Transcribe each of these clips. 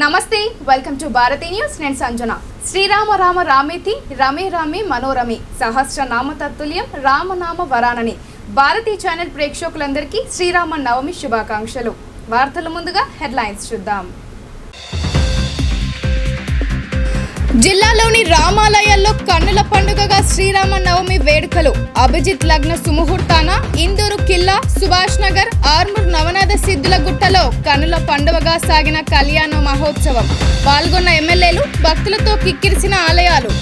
నమస్తే, welcome to Bharati news. నేను సంజన. శ్రీరామ రామ రామేతి రమే రామే మనోరమి సహస్రనామ తత్తుల్యం రామనామ వరానని భారతీ ఛానల్ ప్రేక్షకులందరికీ శ్రీరామ నవమి శుభాకాంక్షలు. వార్తల ముందుగా హెడ్లైన్స్ చూద్దాం. జిల్లాలోని రామాలయాల్లో కన్నుల పండుగగా శ్రీరామ నవమి వేడుకలు. అభిజిత్ లగ్న సుముహూర్తాన ఇందూరు కిల్లా, సుభాష్ నగర్, ఆర్మూర్ నవనాథ సిద్ధుల గుట్టలో కన్నుల పండుగగా సాగిన కళ్యాణ మహోత్సవం. పాల్గొన్న ఎమ్మెల్యేలు, భక్తులతో కిక్కిరిసిన ఆలయాలు.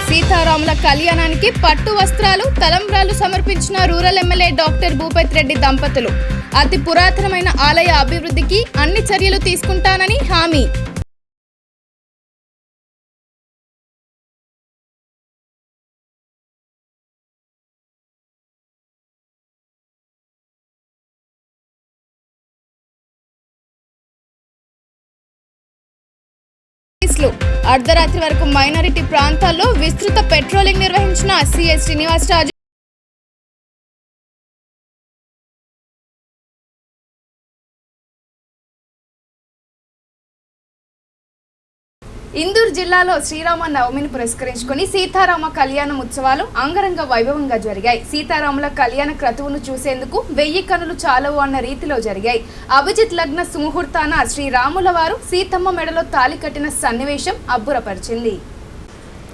సీతారాముల కళ్యాణానికి పట్టు వస్త్రాలు, తలంబ్రాలు సమర్పించిన rural MLA doctor Bhupathi Reddy దంపతులు. అతి పురాతనమైన ఆలయ అభివృద్ధికి అన్ని చర్యలు తీసుకుంటానని హామీ. అర్ధరాత్రి వరకు మైనారిటీ ప్రాంతాల్లో విస్తృత పెట్రోలింగ్ నిర్వహించిన సిఐ శ్రీనివాసరాజు. ఇందూరు జిల్లాలో శ్రీరామ నవమిని పురస్కరించుకుని సీతారామ కళ్యాణం ఉత్సవాలు అంగరంగ వైభవంగా జరిగాయి. సీతారాముల కళ్యాణ క్రతువును చూసేందుకు 1000 కనులు చాలవు అన్న రీతిలో జరిగాయి. అభిజిత్ లగ్న సుముహూర్తాన శ్రీరాముల వారు సీతమ్మ మెడలో తాళి కట్టిన సన్నివేశం అబ్బురపరిచింది.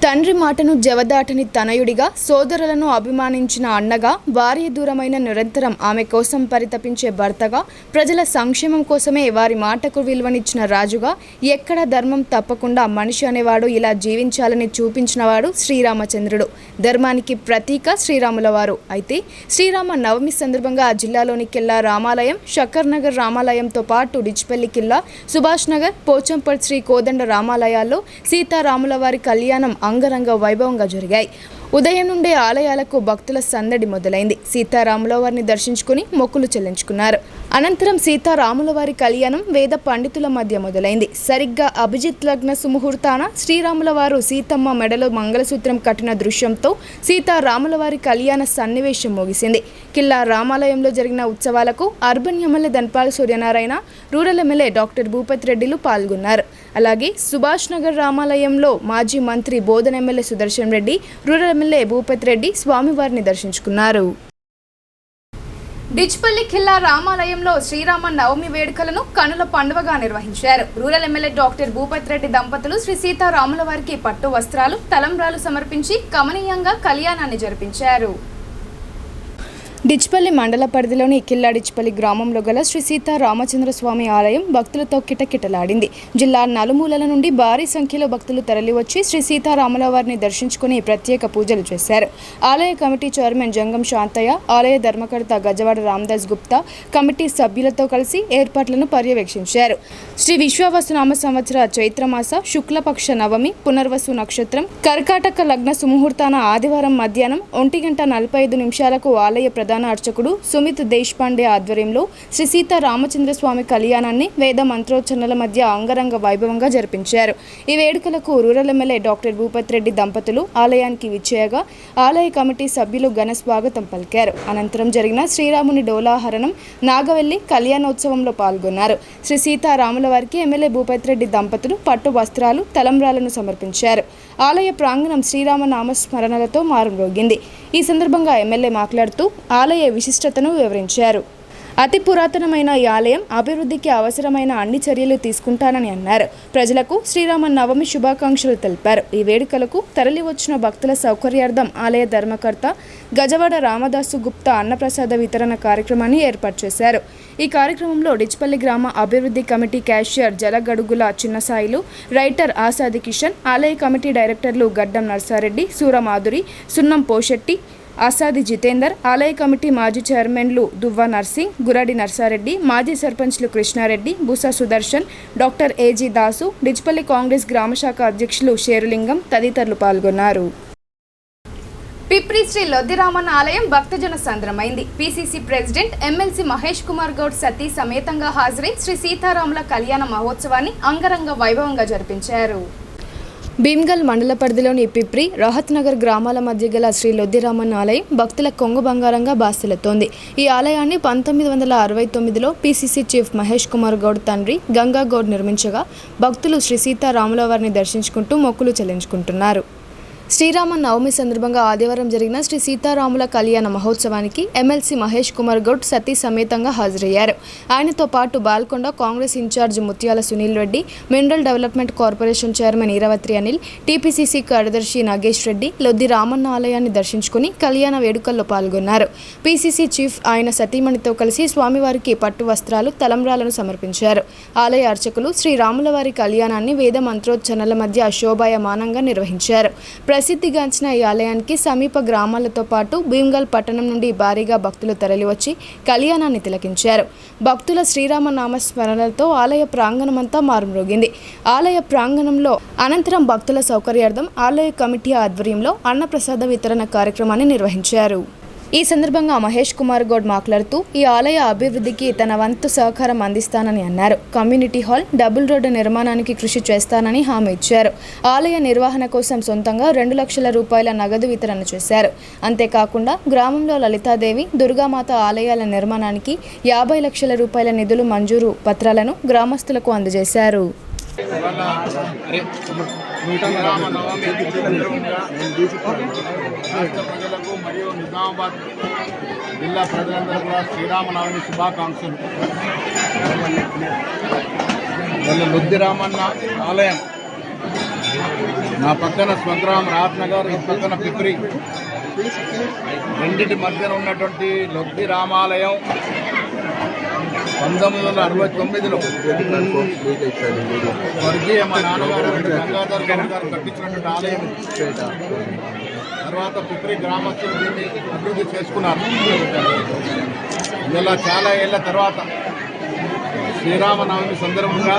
తండ్రి మాటను జవదాటని తనయుడిగా, సోదరులను అభిమానించిన అన్నగా, భార్య దూరమైన నిరంతరం ఆమె కోసం పరితపించే భర్తగా, ప్రజల సంక్షేమం కోసమే వారి మాటకు విలువనిచ్చిన రాజుగా, ఎక్కడ ధర్మం తప్పకుండా మనిషి అనేవాడు ఇలా జీవించాలని చూపించినవాడు శ్రీరామచంద్రుడు. ధర్మానికి ప్రతీక శ్రీరాముల వారు. అయితే శ్రీరామ నవమి సందర్భంగా జిల్లాలోని కిల్లా రామాలయం, షక్కర్ నగర్ రామాలయంతో పాటు డిచ్పల్లి కిల్లా, సుభాష్ నగర్, పోచంపల్లి శ్రీ కోదండ రామాలయాల్లో సీతారాముల వారి కళ్యాణం అంగరంగ వైభవంగా జరిగాయి. ఉదయం నుండే ఆలయాలకు భక్తుల సందడి మొదలైంది. సీతారాముల వారిని దర్శించుకుని మొక్కులు చెల్లించుకున్నారు. అనంతరం సీతారాముల వారి కళ్యాణం వేద పండితుల మధ్య మొదలైంది. సరిగ్గా అభిజిత్ లగ్న సుముహూర్తాన శ్రీరాముల వారు సీతమ్మ మెడలో మంగళసూత్రం కట్టిన దృశ్యంతో సీతారాముల వారి కళ్యాణ సన్నివేశం ముగిసింది. కిల్లా రామాలయంలో జరిగిన ఉత్సవాలకు urban MLA Dhanpal Suryanarayana, rural MLA doctor Bhupathi రెడ్డిలు పాల్గొన్నారు. అలాగే సుభాష్ నగర్ రామాలయంలో మాజీ మంత్రి Bodhan MLA Sudarshan Reddy, rural MLA Bhupathi Reddy స్వామివారిని దర్శించుకున్నారు. డిచ్పల్లి కిల్లా రామాలయంలో శ్రీరామ నవమి వేడుకలను కనుల పండుగగా నిర్వహించారు. Rural MLA doctor Bhupathi Reddy దంపతులు శ్రీ సీతారాముల వారికి పట్టు వస్త్రాలు, తలంబ్రాలు సమర్పించి కమనీయంగా కళ్యాణాన్ని జరిపించారు. డిచ్పల్లి మండల పరిధిలోని కిల్లా డిచ్పల్లి గ్రామంలో గల శ్రీ సీతారామచంద్ర స్వామి ఆలయం భక్తులతో కిటకిటలాడింది. జిల్లా నలుమూలల నుండి భారీ సంఖ్యలో భక్తులు తరలివచ్చి శ్రీ సీతారాముల వారిని దర్శించుకుని ప్రత్యేక పూజలు చేశారు. ఆలయ కమిటీ చైర్మన్ జంగం శాంతయ్య, ఆలయ ధర్మకర్త గజవాడ రామదాస్ గుప్తా కమిటీ సభ్యులతో కలిసి ఏర్పాట్లను పర్యవేక్షించారు. శ్రీ విశ్వావసునామ సంవత్సర చైత్రమాస శుక్లపక్ష నవమి పునర్వసు నక్షత్రం కర్కాటక లగ్న సుముహూర్తాన ఆదివారం మధ్యాహ్నం 1:45 ఆలయ ప్రధాన అర్చకుడు సుమిత్ దేశపాండే ఆధ్వర్యంలో శ్రీ సీతారామచంద్ర స్వామి కళ్యాణాన్ని వేద మంత్రోచ్చరణల మధ్య అంగరంగ వైభవంగా జరిపించారు. ఈ వేడుకలకు rural MLA doctor Bhupathi Reddy దంపతులు ఆలయానికి విచ్చేయగా ఆలయ కమిటీ సభ్యులు ఘన స్వాగతం పలికారు. అనంతరం జరిగిన శ్రీరాముని డోలాహరణం, నాగవెల్లి కళ్యాణోత్సవంలో పాల్గొన్నారు. శ్రీ సీతారాముల వారికి ఎమ్మెల్యే భూపతి రెడ్డి దంపతులు పట్టు వస్త్రాలు, తలంబ్రాలను సమర్పించారు. ఆలయ ప్రాంగణం శ్రీరామ నామస్మరణలతో మారుమ్రోగింది. ఈ సందర్భంగా ఎమ్మెల్యే మాట్లాడుతూ ఆలయ విశిష్టతను వివరించారు. అతి పురాతనమైన ఈ ఆలయం అభివృద్ధికి అవసరమైన అన్ని చర్యలు తీసుకుంటానని అన్నారు. ప్రజలకు శ్రీరామనవమి శుభాకాంక్షలు తెలిపారు. ఈ వేడుకలకు తరలి వచ్చిన భక్తుల సౌకర్యార్థం ఆలయ ధర్మకర్త గజవాడ రామదాసు గుప్తా అన్నప్రసాద వితరణ కార్యక్రమాన్ని ఏర్పాటు చేశారు. ఈ కార్యక్రమంలో డిచ్పల్లి గ్రామ అభివృద్ధి committee cashier Jalagadugula Chinnasailu, writer Asadi Kishan, ఆలయ కమిటీ డైరెక్టర్లు గడ్డం నర్సారెడ్డి, సూరమాధురి, సున్నం పోషెట్టి, ఆసాది జితేందర్, ఆలయ కమిటీ మాజీ చైర్మన్లు దువ్వ నర్సింగ్, గురడి నర్సారెడ్డి, మాజీ సర్పంచ్లు కృష్ణారెడ్డి, బుసా సుదర్శన్, డాక్టర్ ఏజీ దాసు, డిచ్పల్లి కాంగ్రెస్ గ్రామశాఖ అధ్యక్షులు షేరులింగం తదితరులు పాల్గొన్నారు. పిప్రి శ్రీ లొద్దిరామన్న ఆలయం భక్తజన సంద్రమైంది. PCC president MLC Mahesh Kumar Goud సతీ సమేతంగా హాజరై శ్రీ సీతారాముల కళ్యాణ మహోత్సవాన్ని అంగరంగ వైభవంగా జరిపించారు. భీమ్గల్ మండల పరిధిలోని పిప్రి, రహత్ నగర్ గ్రామాల మధ్య గల శ్రీ లొద్దిరామన్న ఆలయం భక్తుల కొంగు బంగారంగా బాసిల్లుతోంది. ఈ ఆలయాన్ని 1969లో పిసిసి చీఫ్ మహేష్ కుమార్ గౌడ్ తండ్రి గంగా గౌడ్ నిర్మించగా భక్తులు శ్రీ సీతారాముల వారిని దర్శించుకుంటూ మొక్కులు చెల్లించుకుంటున్నారు. శ్రీరామ నవమి సందర్భంగా ఆదివారం జరిగిన శ్రీ సీతారాముల కళ్యాణ మహోత్సవానికి ఎమ్మెల్సీ మహేష్ కుమార్ గౌడ్ సతీ సమేతంగా హాజరయ్యారు. ఆయనతో పాటు బాల్కొండ కాంగ్రెస్ ఇన్ఛార్జ్ ముత్యాల Sunil Reddy, mineral development corporation chairman Eravatri Anil, TPCC కార్యదర్శి నాగేష్ రెడ్డి లొద్ది రామన్న ఆలయాన్ని దర్శించుకుని కళ్యాణ వేడుకల్లో పాల్గొన్నారు. పీసీసీ చీఫ్ ఆయన సతీమణితో కలిసి స్వామివారికి పట్టు వస్త్రాలు, తలంబ్రాలను సమర్పించారు. ఆలయ అర్చకులు శ్రీరాముల వారి కళ్యాణాన్ని వేద మంత్రోచ్చరణల మధ్య శోభాయమానంగా నిర్వహించారు. ప్రసిద్ధిగాంచిన ఈ ఆలయానికి సమీప గ్రామాలతో పాటు భీమ్గల్ పట్టణం నుండి భారీగా భక్తులు తరలివచ్చి కళ్యాణాన్ని తిలకించారు. భక్తుల శ్రీరామ నామస్మరణలతో ఆలయ ప్రాంగణమంతా మారుమ్రోగింది. ఆలయ ప్రాంగణంలో అనంతరం భక్తుల సౌకర్యార్థం ఆలయ కమిటీ ఆధ్వర్యంలో అన్నప్రసాద వితరణ కార్యక్రమాన్ని నిర్వహించారు. ఈ సందర్భంగా మహేష్ కుమార్ గౌడ్ మాట్లాడుతూ ఈ ఆలయ అభివృద్ధికి తన వంతు సహకారం అందిస్తానని అన్నారు. కమ్యూనిటీ హాల్, డబుల్ రోడ్డు నిర్మాణానికి కృషి చేస్తానని హామీ ఇచ్చారు. ఆలయ నిర్వహణ కోసం సొంతంగా 2 లక్షల రూపాయల నగదు వితరణ చేశారు. అంతేకాకుండా గ్రామంలో లలితాదేవి, దుర్గామాత ఆలయాల నిర్మాణానికి 50 లక్షల రూపాయల నిధులు మంజూరు పత్రాలను గ్రామస్తులకు అందజేశారు. రాష్ట్ర ప్రజలకు మరియు నిజామాబాద్ జిల్లా ప్రజలందరూ కూడా శ్రీరామనవమి శుభాకాంక్షలు. వాళ్ళ లొద్దిరామన్న ఆలయం నా పక్కన స్వగ్రామం రహత్ నగర్, ఈ పక్కన పిప్రి, రెండింటి మధ్యన ఉన్నటువంటి లొద్ది రామాలయం 1969లో స్వర్గీయ మా నాన్నగారు గంగాధర్ గౌడ్ గారు కట్టించినటువంటి ఆలయం. తర్వాత పిప్రి గ్రామస్తులు దీన్ని అభివృద్ధి చేసుకున్నారు. ఇలా చాలా ఏళ్ల తర్వాత శ్రీరామనవమి సందర్భంగా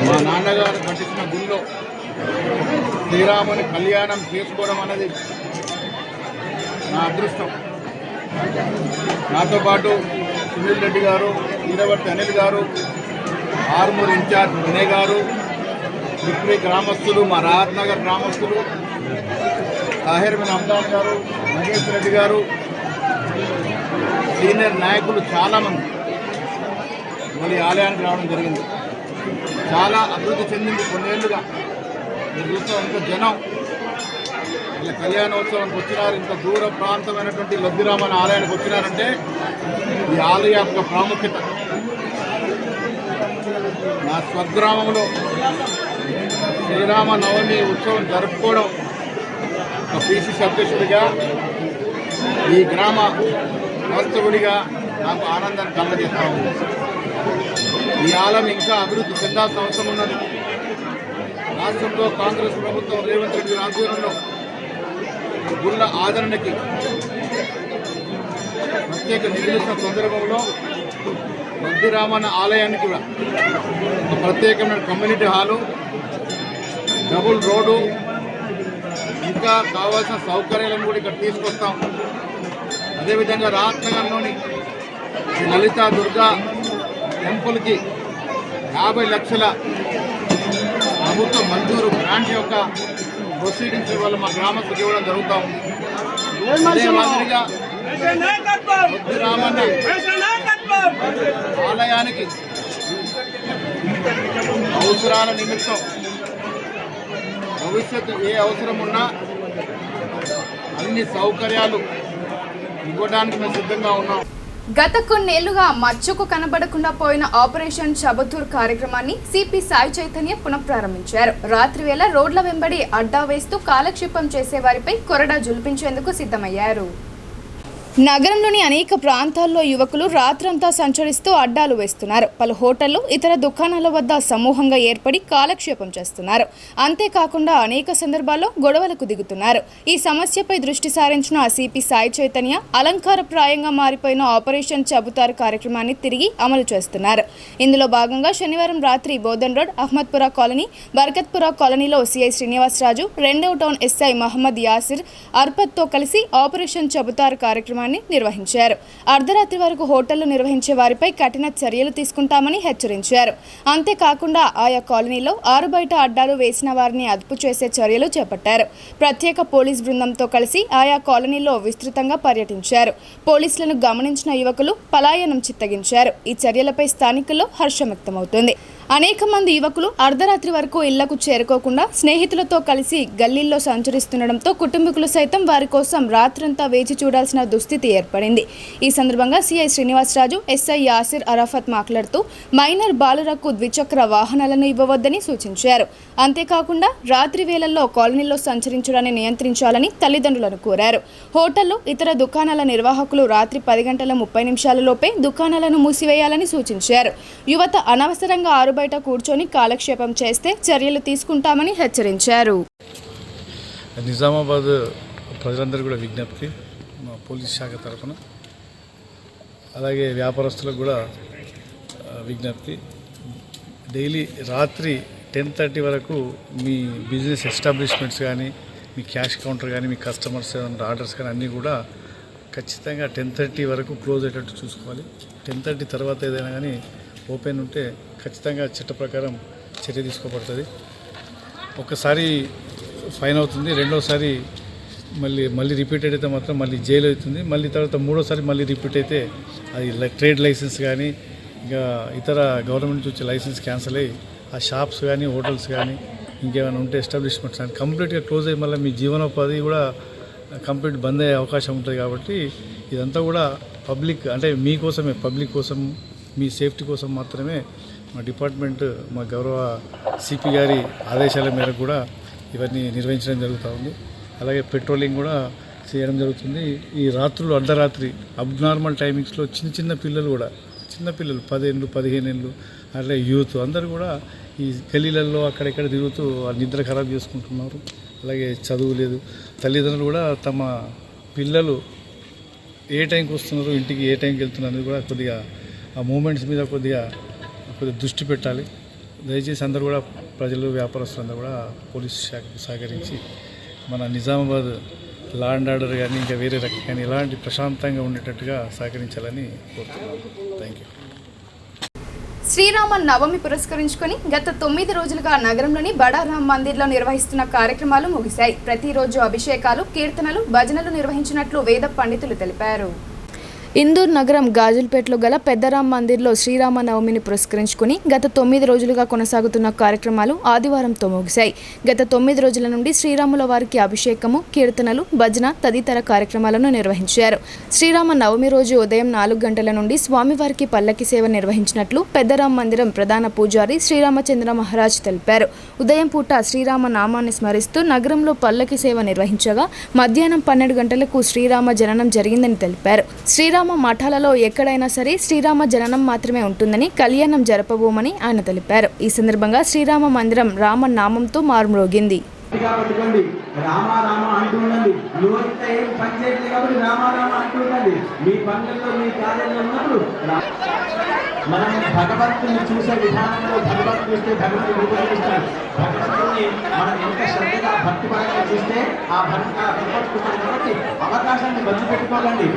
మా నాన్నగారు కట్టించిన గుళ్ళో శ్రీరాముని కళ్యాణం చేసుకోవడం అనేది నా అదృష్టం. నాతో పాటు సునీల్ రెడ్డి గారు, ఈరవర్తి అనిల్ గారు, ఆర్మూర్ ఇన్ఛార్జ్ వినయ్ గారు, పిప్రి గ్రామస్తులు, మా రహత్ నగర్ గ్రామస్తులు, తాహిర్ బిన్ అబ్దాన్ గారు, నాగేష్ రెడ్డి గారు, సీనియర్ నాయకులు చాలామంది మళ్ళీ ఆలయానికి రావడం జరిగింది. చాలా అభివృద్ధి చెందింది. కొన్నేళ్లుగా మీరు చూస్తే ఇంత జనం ఇలా కళ్యాణోత్సవానికి వచ్చినారు. ఇంత దూర ప్రాంతమైనటువంటి లొద్దిరామన్న ఆలయానికి వచ్చినారంటే ఈ ఆలయ యొక్క ప్రాముఖ్యత. నా స్వగ్రామంలో శ్రీరామనవమి ఉత్సవం జరుపుకోవడం ఒక పీసీసీ అధ్యక్షుడిగా, ఈ గ్రామ వాస్తవుడిగా నాకు ఆనందాన్ని కలగజేస్తా ఉంది. ఈ ఆలయం ఇంకా అభివృద్ధి చెందాల్సిన అవసరం ఉన్నది. రాష్ట్రంలో కాంగ్రెస్ ప్రభుత్వం రేవంత్ రెడ్డి ఆధ్వర్యంలో గుళ్ళ ఆదరణకి ప్రత్యేక నిధులిస్తున్న సందర్భంలో లొద్దిరామన్న ఆలయానికి కూడా ఒక ప్రత్యేకమైన కమ్యూనిటీ హాలు, డబుల్ రోడ్డు, ఇంకా కావాల్సిన సౌకర్యాలను కూడా ఇక్కడ తీసుకొస్తాం. అదేవిధంగా రహత్ నగర్లోని లలితా దుర్గా టెంపుల్కి 50 లక్షల ప్రభుత్వ మంజూరు గ్రాంట్ యొక్క ప్రొసీడింగ్స్ వల్ల మా గ్రామస్తులకు ఇవ్వడం జరుగుతూ ఉంది. అదే మాదిరిగా లొద్దిరామన్న ఆలయానికి అవసరాల నిమిత్తం భవిష్యత్తు ఏ అవసరం ఉన్నా అన్ని సౌకర్యాలు ఇవ్వడానికి మేము సిద్ధంగా ఉన్నాం. గత కొన్నేళ్లుగా మచ్చుకు కనబడకుండా పోయిన ఆపరేషన్ చబుతూర్ కార్యక్రమాన్ని సిపి సాయి చైతన్య పునఃప్రారంభించారు. రాత్రి వేళ రోడ్ల వెంబడి అడ్డా వేస్తూ కాలక్షేపం చేసే వారిపై కొరడా జులిపించేందుకు సిద్ధమయ్యారు. నగరంలోని అనేక ప్రాంతాల్లో యువకులు రాత్రంతా సంచరిస్తూ అడ్డాలు వేస్తున్నారు. పలు హోటళ్లు, ఇతర దుకాణాల వద్ద సమూహంగా ఏర్పడి కాలక్షేపం చేస్తున్నారు. అంతేకాకుండా అనేక సందర్భాల్లో గొడవలకు దిగుతున్నారు. ఈ సమస్యపై దృష్టి సారించిన సిపి సాయి చైతన్య అలంకారప్రాయంగా మారిపోయిన ఆపరేషన్ చబుతార్ కార్యక్రమాన్ని తిరిగి అమలు చేస్తున్నారు. ఇందులో భాగంగా శనివారం రాత్రి బోధన్ రోడ్, అహ్మద్పురా కాలనీ, బర్కత్పురా కాలనీలో సిఐ శ్రీనివాసరాజు, 2వ టౌన్ ఎస్ఐ మహమ్మద్ యాసిర్ అర్పత్తో కలిసి ఆపరేషన్ చబుతార్ కార్యక్రమం నిర్వహించారు. అర్ధరాత్రి వరకు హోటళ్లు నిర్వహించే వారిపై కఠిన చర్యలు తీసుకుంటామని హెచ్చరించారు. అంతేకాకుండా ఆయా కాలనీలో ఆరుబయట అడ్డాలు వేసిన వారిని అదుపు చేసే చర్యలు చేపట్టారు. ప్రత్యేక పోలీస్ బృందంతో కలిసి ఆయా కాలనీలో విస్తృతంగా పర్యటించారు. పోలీసులను గమనించిన యువకులు పలాయనం చిత్తగించారు. ఈ చర్యలపై స్థానికుల్లో హర్షం వ్యక్తమవుతోంది. అనేక మంది యువకులు అర్ధరాత్రి వరకు ఇళ్లకు చేరుకోకుండా స్నేహితులతో కలిసి గల్లీల్లో సంచరిస్తుండటంతో కుటుంబీకులు సైతం వారి కోసం రాత్రంతా వేచి చూడాల్సిన దుస్థితి ఏర్పడింది. ఈ సందర్భంగా సిఐ శ్రీనివాసరాజు, ఎస్ఐ యాసిర్ అరాఫత్ మాట్లాడుతూ మైనర్ బాలురకు ద్విచక్ర వాహనాలను ఇవ్వవద్దని సూచించారు. అంతేకాకుండా రాత్రి వేళల్లో కాలనీల్లో సంచరించడాన్ని నియంత్రించాలని తల్లిదండ్రులను కోరారు. హోటళ్లు, ఇతర దుకాణాల నిర్వాహకులు రాత్రి 10:30 లోపే దుకాణాలను మూసివేయాలని సూచించారు. యువత అనవసరంగా బయట కూర్చొని కాలక్షేపం చేస్తే చర్యలు తీసుకుంటామని హెచ్చరించారు. నిజామాబాద్ ప్రజలందరూ కూడా విజ్ఞప్తి, మా పోలీస్ శాఖ తరఫున అలాగే వ్యాపారస్తులకు కూడా విజ్ఞప్తి, డైలీ రాత్రి 10:30 వరకు మీ బిజినెస్ ఎస్టాబ్లిష్మెంట్స్ కానీ, మీ క్యాష్ కౌంటర్ కానీ, మీ కస్టమర్స్ ఆర్డర్స్ కానీ అన్నీ కూడా ఖచ్చితంగా 10:30 వరకు క్లోజ్ అయ్యేటట్టు చూసుకోవాలి. 10:30 తర్వాత ఏదైనా కానీ ఓపెన్ ఉంటే ఖచ్చితంగా చట్ట ప్రకారం చర్య తీసుకోబడుతుంది. ఒకసారి ఫైన్ అవుతుంది, రెండోసారి మళ్ళీ రిపీటెడ్ అయితే మాత్రం మళ్ళీ జైలు అవుతుంది. మళ్ళీ తర్వాత మూడోసారి మళ్ళీ రిపీట్ అయితే అది ట్రేడ్ లైసెన్స్ కానీ ఇంకా ఇతర గవర్నమెంట్ నుంచి వచ్చే లైసెన్స్ క్యాన్సిల్ అయ్యి ఆ షాప్స్ కానీ, హోటల్స్ కానీ, ఇంకేమైనా ఉంటే ఎస్టాబ్లిష్మెంట్స్ కానీ కంప్లీట్గా క్లోజ్ అయ్యి మళ్ళీ మీ జీవనోపాధి కూడా కంప్లీట్ బంద్ అయ్యే అవకాశం ఉంటుంది. కాబట్టి ఇదంతా కూడా పబ్లిక్ అంటే మీకోసమే, పబ్లిక్ కోసం, మీ సేఫ్టీ కోసం మాత్రమే మా డిపార్ట్మెంట్, మా గౌరవ సిపి గారి ఆదేశాల మేరకు కూడా ఇవన్నీ నిర్వహించడం జరుగుతూ ఉంది. అలాగే పెట్రోలింగ్ కూడా చేయడం జరుగుతుంది. ఈ రాత్రులు అర్ధరాత్రి అబ్నార్మల్ టైమింగ్స్లో చిన్న పిల్లలు కూడా, చిన్నపిల్లలు 10 ఏళ్ళు 15 ఏళ్ళు అట్లా యూత్ అందరూ కూడా ఈ గల్లీలలో అక్కడెక్కడ తిరుగుతూ నిద్ర ఖరాబ్ చేసుకుంటున్నారు. అలాగే చదువు లేదు. తల్లిదండ్రులు కూడా తమ పిల్లలు ఏ టైంకి వస్తున్నారు, ఇంటికి ఏ టైంకి వెళ్తున్నారు అనేది కూడా కొద్దిగా ఆ మూమెంట్స్ మీద కొద్దిగా దృష్టి పెట్టాలి. దయచేసి అందరూ కూడా ప్రజలు, వ్యాపారస్తులందరూ కూడా పోలీస్ శాఖకు సహకరించి మన నిజామాబాద్ లా అండ్ ఆర్డర్ కానీ ఇంకా వేరే రకం కానీ ఇలాంటి ప్రశాంతంగా ఉండేటట్టుగా సహకరించాలని కోరుతున్నాను. Thank you. శ్రీరామ నవమి పురస్కరించుకొని గత 9 రోజులుగా నగరంలోని బడా రామ్ మందిర్లో నిర్వహిస్తున్న కార్యక్రమాలు ముగిశాయి. ప్రతిరోజు అభిషేకాలు, కీర్తనలు, భజనలు నిర్వహించినట్లు వేద పండితులు తెలిపారు. ఇందూర్ నగరం గాజుల్పేటలో గల పెద్దరామ్ మందిర్లో శ్రీరామ నవమిని పురస్కరించుకుని గత 9 రోజులుగా కొనసాగుతున్న కార్యక్రమాలు ఆదివారంతో ముగిశాయి. గత 9 రోజుల నుండి శ్రీరాముల వారికి అభిషేకము, కీర్తనలు, భజన తదితర కార్యక్రమాలను నిర్వహించారు. శ్రీరామ నవమి రోజు ఉదయం 4 గంటల నుండి స్వామివారికి పల్లకి సేవ నిర్వహించినట్లు పెద్దరామ్ మందిరం ప్రధాన పూజారి శ్రీరామచంద్ర మహారాజ్ తెలిపారు. ఉదయం పూట శ్రీరామ నామాన్ని స్మరిస్తూ నగరంలో పల్లకి సేవ నిర్వహించగా మధ్యాహ్నం 12 గంటలకు శ్రీరామ జననం జరిగిందని తెలిపారు. శ్రీరామ మఠాలలో ఎక్కడైనా సరే శ్రీరామ జననం మాత్రమే ఉంటుందని, కళ్యాణం జరపబోమని ఆయన తెలిపారు. ఈ సందర్భంగా శ్రీరామ మందిరం రామ నామంతో మారుమ్రోగింది. మనం భగవంతుని చూసే విధానంలో భగవంతుని చూస్తే భగవంతుని రూపొందిస్తాడు. భగవంతుని మనం ఎంత శ్రద్ధగా భక్తిపరంగా చూస్తే ఆ భగవంతుడు కాబట్టి అవకాశాన్ని బట్టి పెట్టుకోవాలండి.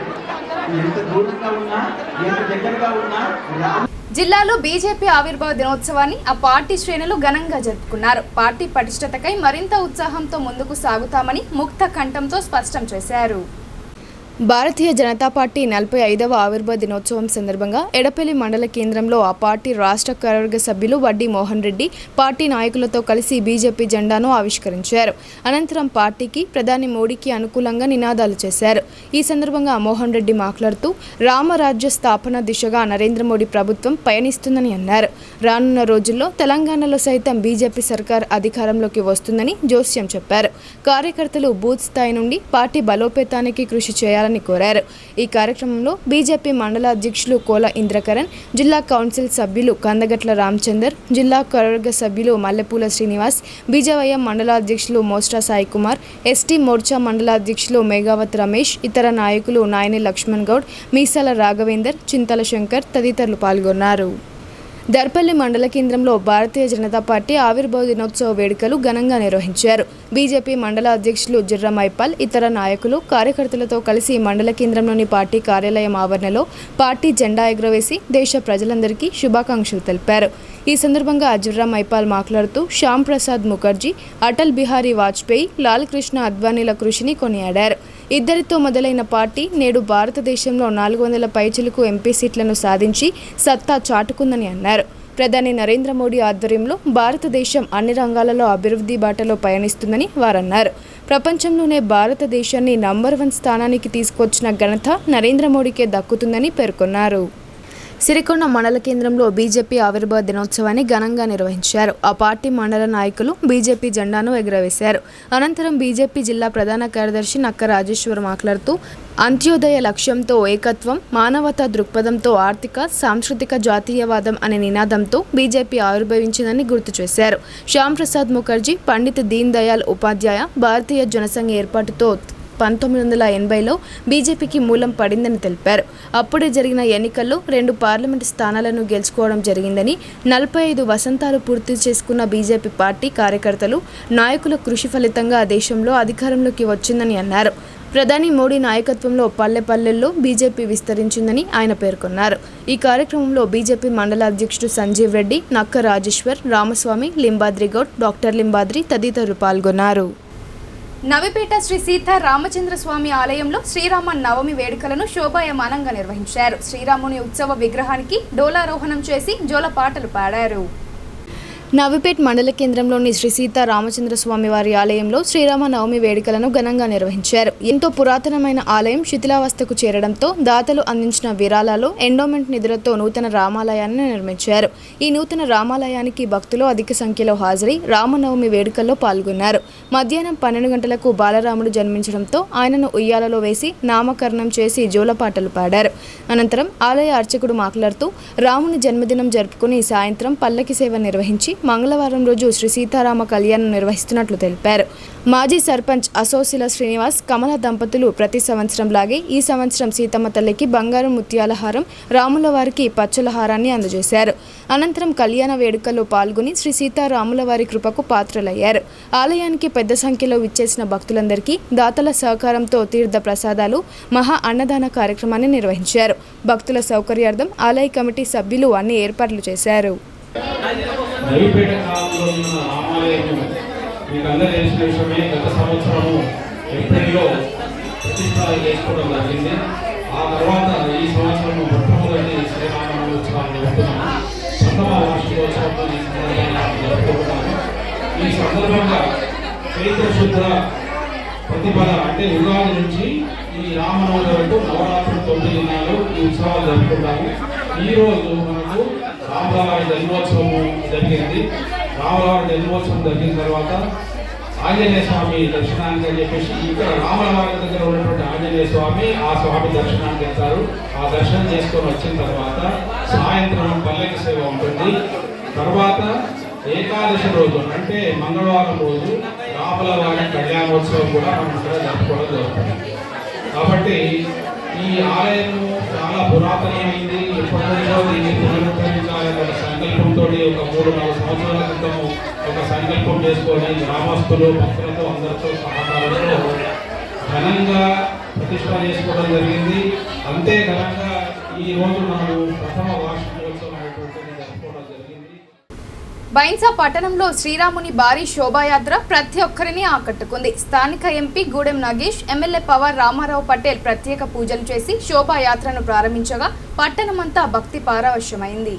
ఎంత దూరంగా ఉన్నా, ఎంత దగ్గరగా ఉన్నా. జిల్లాలో బీజేపీ ఆవిర్భావ దినోత్సవాన్ని ఆ పార్టీ శ్రేణులు ఘనంగా జరుపుకున్నారు. పార్టీ పటిష్టతకై మరింత ఉత్సాహంతో ముందుకు సాగుతామని ముక్త కంఠంతో స్పష్టం చేశారు. భారతీయ జనతా పార్టీ 45వ ఆవిర్భావ దినోత్సవం సందర్భంగా ఎడపల్లి మండల కేంద్రంలో ఆ పార్టీ రాష్ట్ర కార్యవర్గ సభ్యులు వడ్డీ మోహన్ రెడ్డి పార్టీ నాయకులతో కలిసి బీజేపీ జెండాను ఆవిష్కరించారు. అనంతరం పార్టీకి ప్రధాని మోడీకి అనుకూలంగా నినాదాలు చేశారు. ఈ సందర్భంగా మోహన్ రెడ్డి మాట్లాడుతూ రామరాజ్య స్థాపన దిశగా నరేంద్ర మోడీ ప్రభుత్వం పయనిస్తుందని అన్నారు. రానున్న రోజుల్లో తెలంగాణలో సైతం బీజేపీ సర్కార్ అధికారంలోకి వస్తుందని జోస్యం చెప్పారు. కార్యకర్తలు బూత్ స్థాయి నుండి పార్టీ బలోపేతానికి కృషి చేయాలని కోరారు. ఈ కార్యక్రమంలో బీజేపీ మండల అధ్యక్షులు కోల ఇంద్రకరణ్, జిల్లా కౌన్సిల్ సభ్యులు కందగట్ల రామచందర్, జిల్లా కార్యవర్గ సభ్యులు మల్లెపూల శ్రీనివాస్, బీజేవైఎం మండల అధ్యక్షులు మోస్టా సాయి కుమార్, ఎస్టీ మోర్చా మండల అధ్యక్షులు మేఘావత్ రమేష్, ఇతర నాయకులు నాయని లక్ష్మణ్ గౌడ్, మీసాల రాఘవేందర్, చింతల శంకర్ తదితరులు పాల్గొన్నారు. దర్పల్లి మండల కేంద్రంలో భారతీయ జనతా పార్టీ ఆవిర్భావ దినోత్సవ వేడుకలు ఘనంగా నిర్వహించారు. బీజేపీ మండల అధ్యక్షులు జిర్రా మైపాల్, ఇతర నాయకులు కార్యకర్తలతో కలిసి మండల కేంద్రంలోని పార్టీ కార్యాలయం ఆవరణలో పార్టీ జెండా ఎగురవేసి దేశ ప్రజలందరికీ శుభాకాంక్షలు తెలిపారు. ఈ సందర్భంగా జిర్రా మైపాల్ మాట్లాడుతూ శ్యామ్ ప్రసాద్ ముఖర్జీ, అటల్ బిహారీ వాజ్పేయి, లాల్ కృష్ణ అద్వానీల కృషిని కొనియాడారు. ఇద్దరితో మొదలైన పార్టీ నేడు భారతదేశంలో 400 పైచిలకు ఎంపీ సీట్లను సాధించి సత్తా చాటుకుందని అన్నారు. ప్రధాని నరేంద్ర మోడీ ఆధ్వర్యంలో భారతదేశం అన్ని రంగాలలో అభివృద్ధి బాటలో పయనిస్తుందని వారన్నారు. ప్రపంచంలోనే భారతదేశాన్ని నంబర్ 1 స్థానానికి తీసుకొచ్చిన ఘనత నరేంద్ర మోడీకే దక్కుతుందని పేర్కొన్నారు. సిరికొండ మండల కేంద్రంలో బీజేపీ ఆవిర్భావ దినోత్సవాన్ని ఘనంగా నిర్వహించారు. ఆ పార్టీ మండల నాయకులు బీజేపీ జెండాను ఎగురవేశారు. అనంతరం బీజేపీ జిల్లా ప్రధాన కార్యదర్శి నక్క రాజేశ్వర్ మాట్లాడుతూ అంత్యోదయ లక్ష్యంతో ఏకత్వం, మానవతా దృక్పథంతో ఆర్థిక, సాంస్కృతిక జాతీయవాదం అనే నినాదంతో బీజేపీ ఆవిర్భవించిందని గుర్తు చేశారు. శ్యామ్ ప్రసాద్ ముఖర్జీ, పండిత్ దీన్ దయాళ్ ఉపాధ్యాయ భారతీయ జనసంఘ ఏర్పాటుతో 1980లో బీజేపీకి మూలం పడిందని తెలిపారు. అప్పుడే జరిగిన ఎన్నికల్లో 2 పార్లమెంటు స్థానాలను గెలుచుకోవడం జరిగిందని, 45 వసంతాలు పూర్తి చేసుకున్న బీజేపీ పార్టీ కార్యకర్తలు, నాయకుల కృషి ఫలితంగా దేశంలో అధికారంలోకి వచ్చిందని అన్నారు. ప్రధాని మోడీ నాయకత్వంలో పల్లెపల్లెల్లో బీజేపీ విస్తరించిందని ఆయన పేర్కొన్నారు. ఈ కార్యక్రమంలో బీజేపీ మండల అధ్యక్షుడు సంజీవ్ రెడ్డి, నక్క రాజేశ్వర్, రామస్వామి, లింబాద్రి గౌడ్, డాక్టర్ లింబాద్రి తదితరులు పాల్గొన్నారు. నవిపేట శ్రీ సీతా రామచంద్ర స్వామి ఆలయంలో శ్రీరామ నవమి వేడుకలను శోభాయమానంగా నిర్వహించారు. శ్రీరాముని ఉత్సవ విగ్రహానికి డోలారోహణం చేసి జోలపాటలు పాడారు. నవిపేట్ మండల కేంద్రంలోని శ్రీ సీతా రామచంద్ర స్వామి వారి ఆలయంలో శ్రీరామ నవమి వేడుకలను ఘనంగా నిర్వహించారు. ఎంతో పురాతనమైన ఆలయం శిథిలావస్థకు చేరడంతో దాతలు అందించిన విరాళాలు, ఎండోమెంట్ నిధులతో నూతన రామాలయాన్ని నిర్మించారు. ఈ నూతన రామాలయానికి భక్తులు అధిక సంఖ్యలో హాజరై రామనవమి వేడుకల్లో పాల్గొన్నారు. మధ్యాహ్నం 12 గంటలకు బాలరాముడు జన్మించడంతో ఆయనను ఉయ్యాలలో వేసి నామకరణం చేసి జోలపాటలు పాడారు. అనంతరం ఆలయ అర్చకుడు మాట్లాడుతూ రాముని జన్మదినం జరుపుకుని సాయంత్రం పల్లకి సేవ నిర్వహించి మంగళవారం రోజు శ్రీ సీతారామ కళ్యాణం నిర్వహిస్తున్నట్లు తెలిపారు. మాజీ సర్పంచ్ అసోసిల శ్రీనివాస్, కమల దంపతులు ప్రతి సంవత్సరం లాగే ఈ సంవత్సరం సీతమ్మ తల్లికి బంగారు ముత్యాల హారం, రాముల వారికి పచ్చల హారాన్ని అందజేశారు. అనంతరం కళ్యాణ వేడుకల్లో పాల్గొని శ్రీ సీతారాముల వారి కృపకు పాత్రలయ్యారు. ఆలయానికి పెద్ద సంఖ్యలో విచ్చేసిన భక్తులందరికీ దాతల సహకారంతో తీర్థ ప్రసాదాలు, మహా అన్నదాన కార్యక్రమాన్ని నిర్వహించారు. భక్తుల సౌకర్యార్థం ఆలయ కమిటీ సభ్యులు అన్ని ఏర్పాట్లు చేశారు. నవిపేట గ్రామంలో ఉన్న రామాలయము మీకు అందరూ తెలిసిన విషయమే. గత సంవత్సరము ఏప్రిల్లో ప్రతిష్ట చేసుకోవడం జరిగింది. ఆ తర్వాత ఈ సంవత్సరం మొట్టమొదటి శ్రీరామోత్సవాన్ని జరుపుతున్నాము. 100వ వార్షికోత్సవం ఈ సందర్భంగా జరుపుకుంటున్నాము. ఈ సందర్భంగా చైత్ర శుద్ధ ప్రతిపద అంటే ఉగాది నుంచి ఈ రామనవమి వరకు నవరాత్రి 9 దినాలు ఈ ఉత్సవాలు జరుపుకుంటాము. ఈరోజు మనకు రాములవారి జన్మోత్సవము జరిగింది. రాములవారి జన్మోత్సవం జరిగిన తర్వాత ఆంజనేయ స్వామి దర్శనానికి అని చెప్పేసి ఇక్కడ రాములవారి దగ్గర ఉన్నటువంటి ఆంజనేయ స్వామి ఆ స్వామి దర్శనానికి వెళ్తారు. ఆ దర్శనం చేసుకొని వచ్చిన తర్వాత సాయంత్రం పల్లకి సేవ ఉంటుంది. తర్వాత ఏకాదశి రోజు అంటే మంగళవారం రోజు రాములవారి కళ్యాణోత్సవం కూడా మనం ఇక్కడ జరుపుకోవడం జరుగుతుంది. కాబట్టి ఈ ఆలయము చాలా పురాతనమైంది. ఎప్పటికో దీన్ని పునరుద్ధరించాలనే సంకల్పంతో ఒక 3-4 సంవత్సరాల క్రితం ఒక సంకల్పం చేసుకొని గ్రామస్తులు, భక్తులతో అందరితో సహకారంతో ఘనంగా ప్రతిష్ట చేసుకోవడం జరిగింది. అంతే ఘనంగా ఈ రోజు మనం 1వ వార్షికోత్సవం అనేటువంటిది జరుపుకోవడం జరిగింది. బైన్సా పట్టణంలో శ్రీరాముని భారీ శోభాయాత్ర ప్రతి ఒక్కరిని ఆకట్టుకుంది. స్థానిక ఎంపీ గూడెం నాగేష్, ఎమ్మెల్యే పవర్ రామారావు పటేల్ ప్రత్యేక పూజలు చేసి శోభాయాత్రను ప్రారంభించగా పట్టణమంతా భక్తి పారవశ్యమైంది.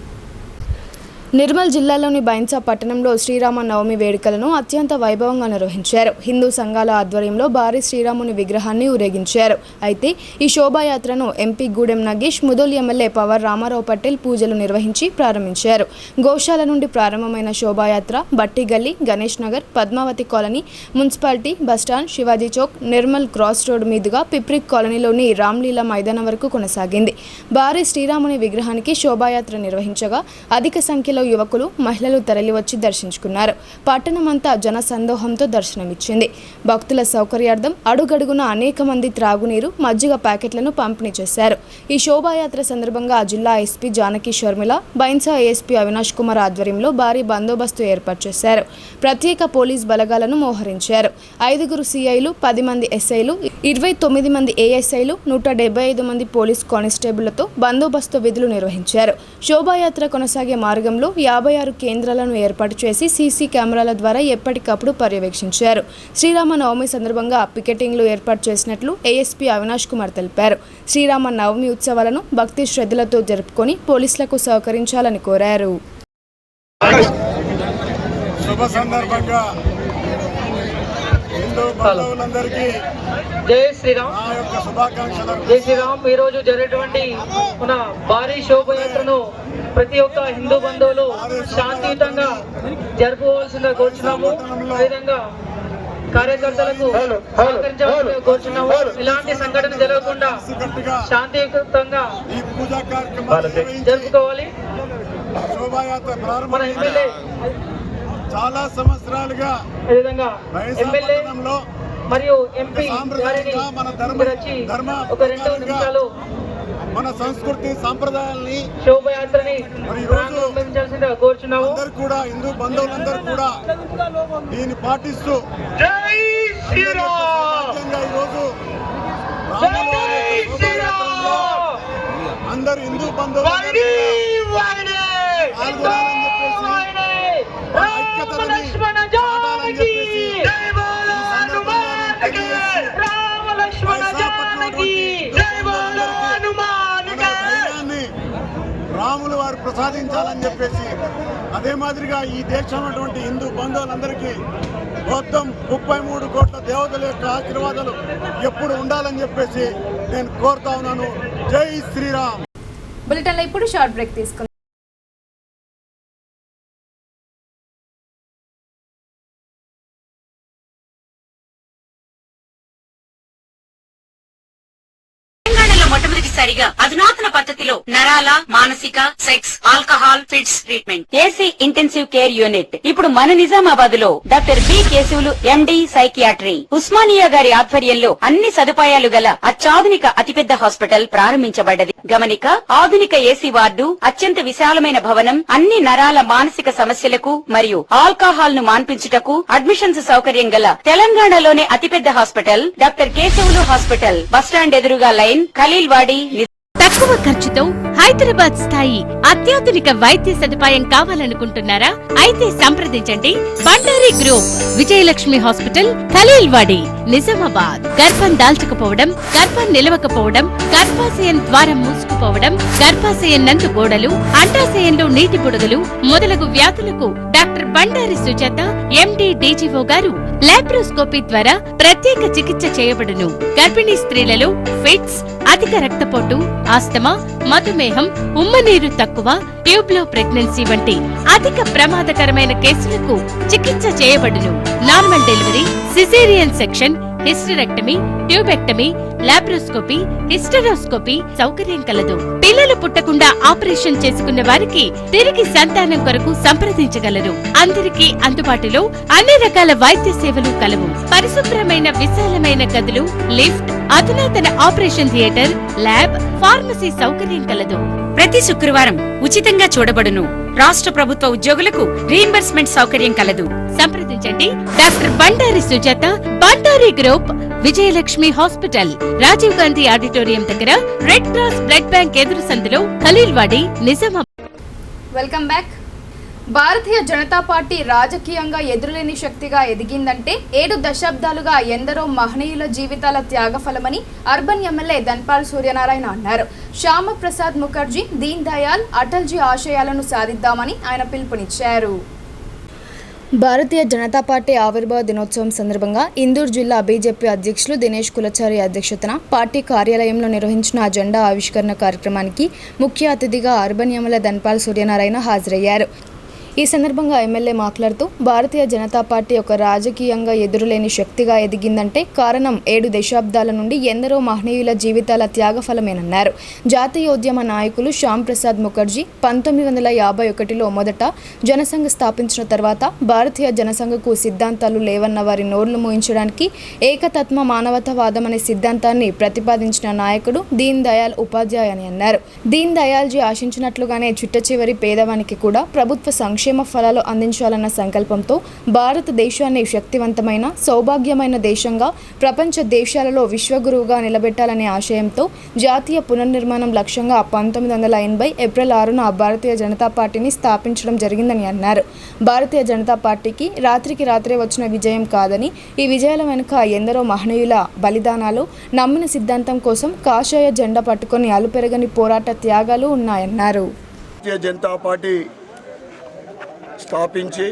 నిర్మల్ జిల్లాలోని బైన్సా పట్టణంలో శ్రీరామ నవమి వేడుకలను అత్యంత వైభవంగా నిర్వహించారు. హిందూ సంఘాల ఆధ్వర్యంలో భారీ శ్రీరాముని విగ్రహాన్ని ఊరేగించారు. అయితే ఈ శోభాయాత్రను ఎంపీ గూడెం నాగేష్, ముదోల్ ఎమ్మెల్యే పవర్ రామారావు పటేల్ పూజలు నిర్వహించి ప్రారంభించారు. గోశాల నుండి ప్రారంభమైన శోభాయాత్ర Batti Galli, Ganesh Nagar, Padmavathi colony, municipality, bus stand, Shivaji Chowk, Nirmal cross road మీదుగా పిప్రిక్ కాలనీలోని రామ్లీలా మైదానం వరకు కొనసాగింది. భారీ శ్రీరాముని విగ్రహానికి శోభాయాత్ర నిర్వహించగా అధిక సంఖ్యలో యువకులు, మహిళలు తరలివచ్చి దర్శించుకున్నారు. పట్టణమంతా జన సందోహంతో దర్శనమిచ్చింది. భక్తుల సౌకర్యార్థం అడుగడుగున అనేక మంది త్రాగునీరు, మజ్జిగ ప్యాకెట్లను పంపిణీ చేశారు. ఈ శోభాయాత్ర సందర్భంగా జిల్లా ఎస్పీ జానకి షర్మిల, బైన్సా ఏఎస్పీ అవినాష్ కుమార్ ఆధ్వర్యంలో భారీ బందోబస్తు ఏర్పాటు చేశారు. ప్రత్యేక పోలీస్ బలగాలను మోహరించారు. 5 సిఐలు, 10 మంది ఎస్ఐలు, 29 మంది ఏఎస్ఐలు, 175 మంది పోలీస్ కానిస్టేబుళ్లతో బందోబస్తు విధులు నిర్వహించారు. శోభాయాత్ర కొనసాగే మార్గంలో 56 కేంద్రాలను ఏర్పాటు చేసి సీసీ కెమెరాల ద్వారా ఎప్పటికప్పుడు పర్యవేక్షించారు. శ్రీరామ నవమి సందర్భంగా పికెటింగ్లు ఏర్పాటు చేసినట్లు ఏఎస్పీ అవినాష్ కుమార్ తెలిపారు. శ్రీరామ నవమి ఉత్సవాలను భక్తి శ్రద్ధలతో జరుపుకొని పోలీసులకు సహకరించాలని కోరారు. శుభ సందర్భంగా హిందూ బంధువులందరికీ జై శ్రీరామ్. నా యొక్క శుభాకాంక్షలు. జై శ్రీరామ్. ఈ రోజు జరిగేటువంటి మన భారీ శోభయాత్రను ప్రతి ఒక్క హిందూ బంధువులు శాంతియుతంగా జరుపుకోవాల్సిందిగా కోరుచున్నాము. అదేవిధంగా కార్యకర్తలకు సహకరించవలసిందిగా కోరుచున్నాము. ఇలాంటి సంఘటన జరగకుండా శాంతియుతంగా ఈ పూజా కార్యక్రమాలు జరుపుకోవాలి. శోభాయాత్ర మన ప్రారంభం ఎమ్మెల్యే చాలా సంవత్సరాలుగా అదేవిధంగా ఎమ్మెల్యే మరియు ఎంపీ గారిని మన ధర్మ ఒక 2 నిమిషాలు మన సంస్కృతి సాంప్రదాయాల్ని శోభయాత్రని ప్రారంభించాల్సిందిగా కోరుచున్నాము. అందరూ కూడా హిందూ బంధువులందరూ కూడా దీన్ని పాటిస్తూ జై శ్రీరామ్. ఈరోజు అందరు హిందూ బంధువులు రాములు వారు ప్రసాదించాలని చెప్పేసి, అదే మాదిరిగా ఈ దేశంలో హిందూ బంధువులందరికీ మొత్తం 33 కోట్ల దేవతల యొక్క ఆశీర్వాదాలు ఎప్పుడు ఉండాలని చెప్పేసి నేను కోరుతా ఉన్నాను. జై శ్రీరామ్. బులెటిన్లో ఇప్పుడు షార్ట్ బ్రేక్ తీసుకుందాం. మొట్టమొదటిసారిగా అధునాతన పద్ధతిలో నరాల, మానసిక, sex, alcohol, fits treatment, AC intensive care unit ఇప్పుడు మన నిజామాబాద్ లో doctor B Keshavulu MD psychiatry, Osmania గారి ఆధ్వర్యంలో అన్ని సదుపాయాలు గల అత్యాధునిక అతిపెద్ద హాస్పిటల్ ప్రారంభించబడ్డది. గమనిక, ఆధునిక ఏసీ వార్డు, అత్యంత విశాలమైన భవనం, అన్ని నరాల మానసిక సమస్యలకు మరియు ఆల్కహాల్ ను మాన్పించుటకు అడ్మిషన్స్ సౌకర్యం గల తెలంగాణలోనే అతిపెద్ద hospital doctor Keshavulu hospital. Bus stand ఎదురుగా లైన్, ఖలీల్వాడి. తక్కువ ఖర్చుతో హైదరాబాద్ స్థాయి అత్యాధునిక వైద్య సదుపాయం కావాలనుకుంటున్నారా? అయితే సంప్రదించండి బండారి గ్రూప్, విజయలక్ష్మి హాస్పిటల్, ఖలీల్వాడి, నిజామాబాద్. గర్భం దాల్చకపోవడం, గర్భం నిలవకపోవడం, గర్భాశయం ద్వారం మూసుకుపోవడం, గర్భాశయం నందు గోడలు, అండాశయంలో నీటి బుడగలు మొదలగు వ్యాధులకు డాక్టర్ బండారి సుజాత ఎండి డీజీఓ గారు లాప్రోస్కోపీ ద్వారా ప్రత్యేక చికిత్స చేయబడును. గర్భిణీ స్త్రీలలో ఫిట్స్, అధిక రక్తపోటు, ఆస్తమా, మధుమేహం, ఉమ్మనీరు తక్కువ, ట్యూబ్లో ప్రెగ్నెన్సీ వంటి అధిక ప్రమాదకరమైన కేసులకు చికిత్స చేయబడును. Normal delivery, caesarean section, hysterectomy, tubectomy, laparoscopy, hysteroscopy సౌకర్యం కలదు. పిల్లలు పుట్టకుండా ఆపరేషన్ చేసుకున్న వారికి తిరిగి సంతానం కొరకు సంప్రదించగలరు. అందరికీ అందుబాటులో అన్ని రకాల వైద్య సేవలు కలవు. పరిశుభ్రమైన విశాలమైన గదులు, లిఫ్ట్, అధునాతన ఆపరేషన్ థియేటర్, ల్యాబ్, ఫార్మసీ సౌకర్యం కలదు. ప్రతి శుక్రవారం ఉచితంగా చూడబడును. రాష్ట్ర ప్రభుత్వ ఉద్యోగులకు రీయింబర్స్మెంట్ సౌకర్యం కలదు. సంప్రదించండి doctor Bandari Sujatha, Bandari group, Vijayalakshmi hospital, Rajiv Gandhi auditorium దగ్గర, రెడ్ క్రాస్ బ్లడ్ బ్యాంక్ ఎదురు సందులో, Khaleelwadi, Nizamabad. Welcome back. Bharatiya Janata Party రాజకీయంగా ఎదురులేని శక్తిగా ఎదిగిందంటే 7 దశాబ్దాలుగా ఎందరో మహనీయుల జీవితాల త్యాగఫలమని అర్బన్ ఎమ్మెల్యే ధన్పాల్ సూర్యనారాయణ అన్నారు. శ్యామ ప్రసాద్ ముఖర్జీ, దీన్ దయాళ్, అటల్జీ ఆశయాలను సాధిద్దామని ఆయన పిలుపునిచ్చారు. భారతీయ జనతా పార్టీ ఆవిర్భావ దినోత్సవం సందర్భంగా ఇందూరు జిల్లా బీజేపీ అధ్యక్షులు దినేష్ కులచారి అధ్యక్షతన పార్టీ కార్యాలయంలో నిర్వహించిన జెండా ఆవిష్కరణ కార్యక్రమానికి ముఖ్య అతిథిగా అర్బన్ ఎమ్మెల్యే ధన్పాల్ సూర్యనారాయణ హాజరయ్యారు. ఈ సందర్భంగా ఎమ్మెల్యే మాట్లాడుతూ భారతీయ జనతా పార్టీ ఒక రాజకీయంగా ఎదురులేని శక్తిగా ఎదిగిందంటే కారణం 7 దశాబ్దాల నుండి ఎందరో మహనీయుల జీవితాల త్యాగఫలమేనన్నారు. జాతీయోద్యమ నాయకులు శ్యామ్ ప్రసాద్ ముఖర్జీ 1951లో మొదట జనసంఘ్ స్థాపించిన తర్వాత భారతీయ జనసంఘకు సిద్ధాంతాలు లేవన్న వారి నోర్లు మూయించడానికి ఏకతత్వ మానవతావాదం అనే సిద్ధాంతాన్ని ప్రతిపాదించిన నాయకుడు దీన్ దయాళ్ ఉపాధ్యాయ్ అని అన్నారు. దీన్ దయాళ్జీ ఆశించినట్లుగానే చిట్టచివరి పేదవానికి కూడా ప్రభుత్వ సంక్షేమ ఫలాలు అందించాలన్న సంకల్పంతో భారతదేశాన్ని శక్తివంతమైన సౌభాగ్యమైన దేశంగా ప్రపంచ దేశాలలో విశ్వగురువుగా నిలబెట్టాలనే ఆశయంతో జాతీయ పునర్నిర్మాణం లక్ష్యంగా 1980 ఏప్రిల్ 6న భారతీయ జనతా పార్టీని స్థాపించడం జరిగిందని అన్నారు. భారతీయ జనతా పార్టీకి రాత్రికి రాత్రే వచ్చిన విజయం కాదని, ఈ విజయాల వెనుక ఎందరో మహనీయుల బలిదానాలు, నమ్మిన సిద్ధాంతం కోసం కాషాయ జెండా పట్టుకొని అలుపెరగని పోరాట త్యాగాలు ఉన్నాయన్నారు. భారతీయ జనతా పార్టీ స్థాపించి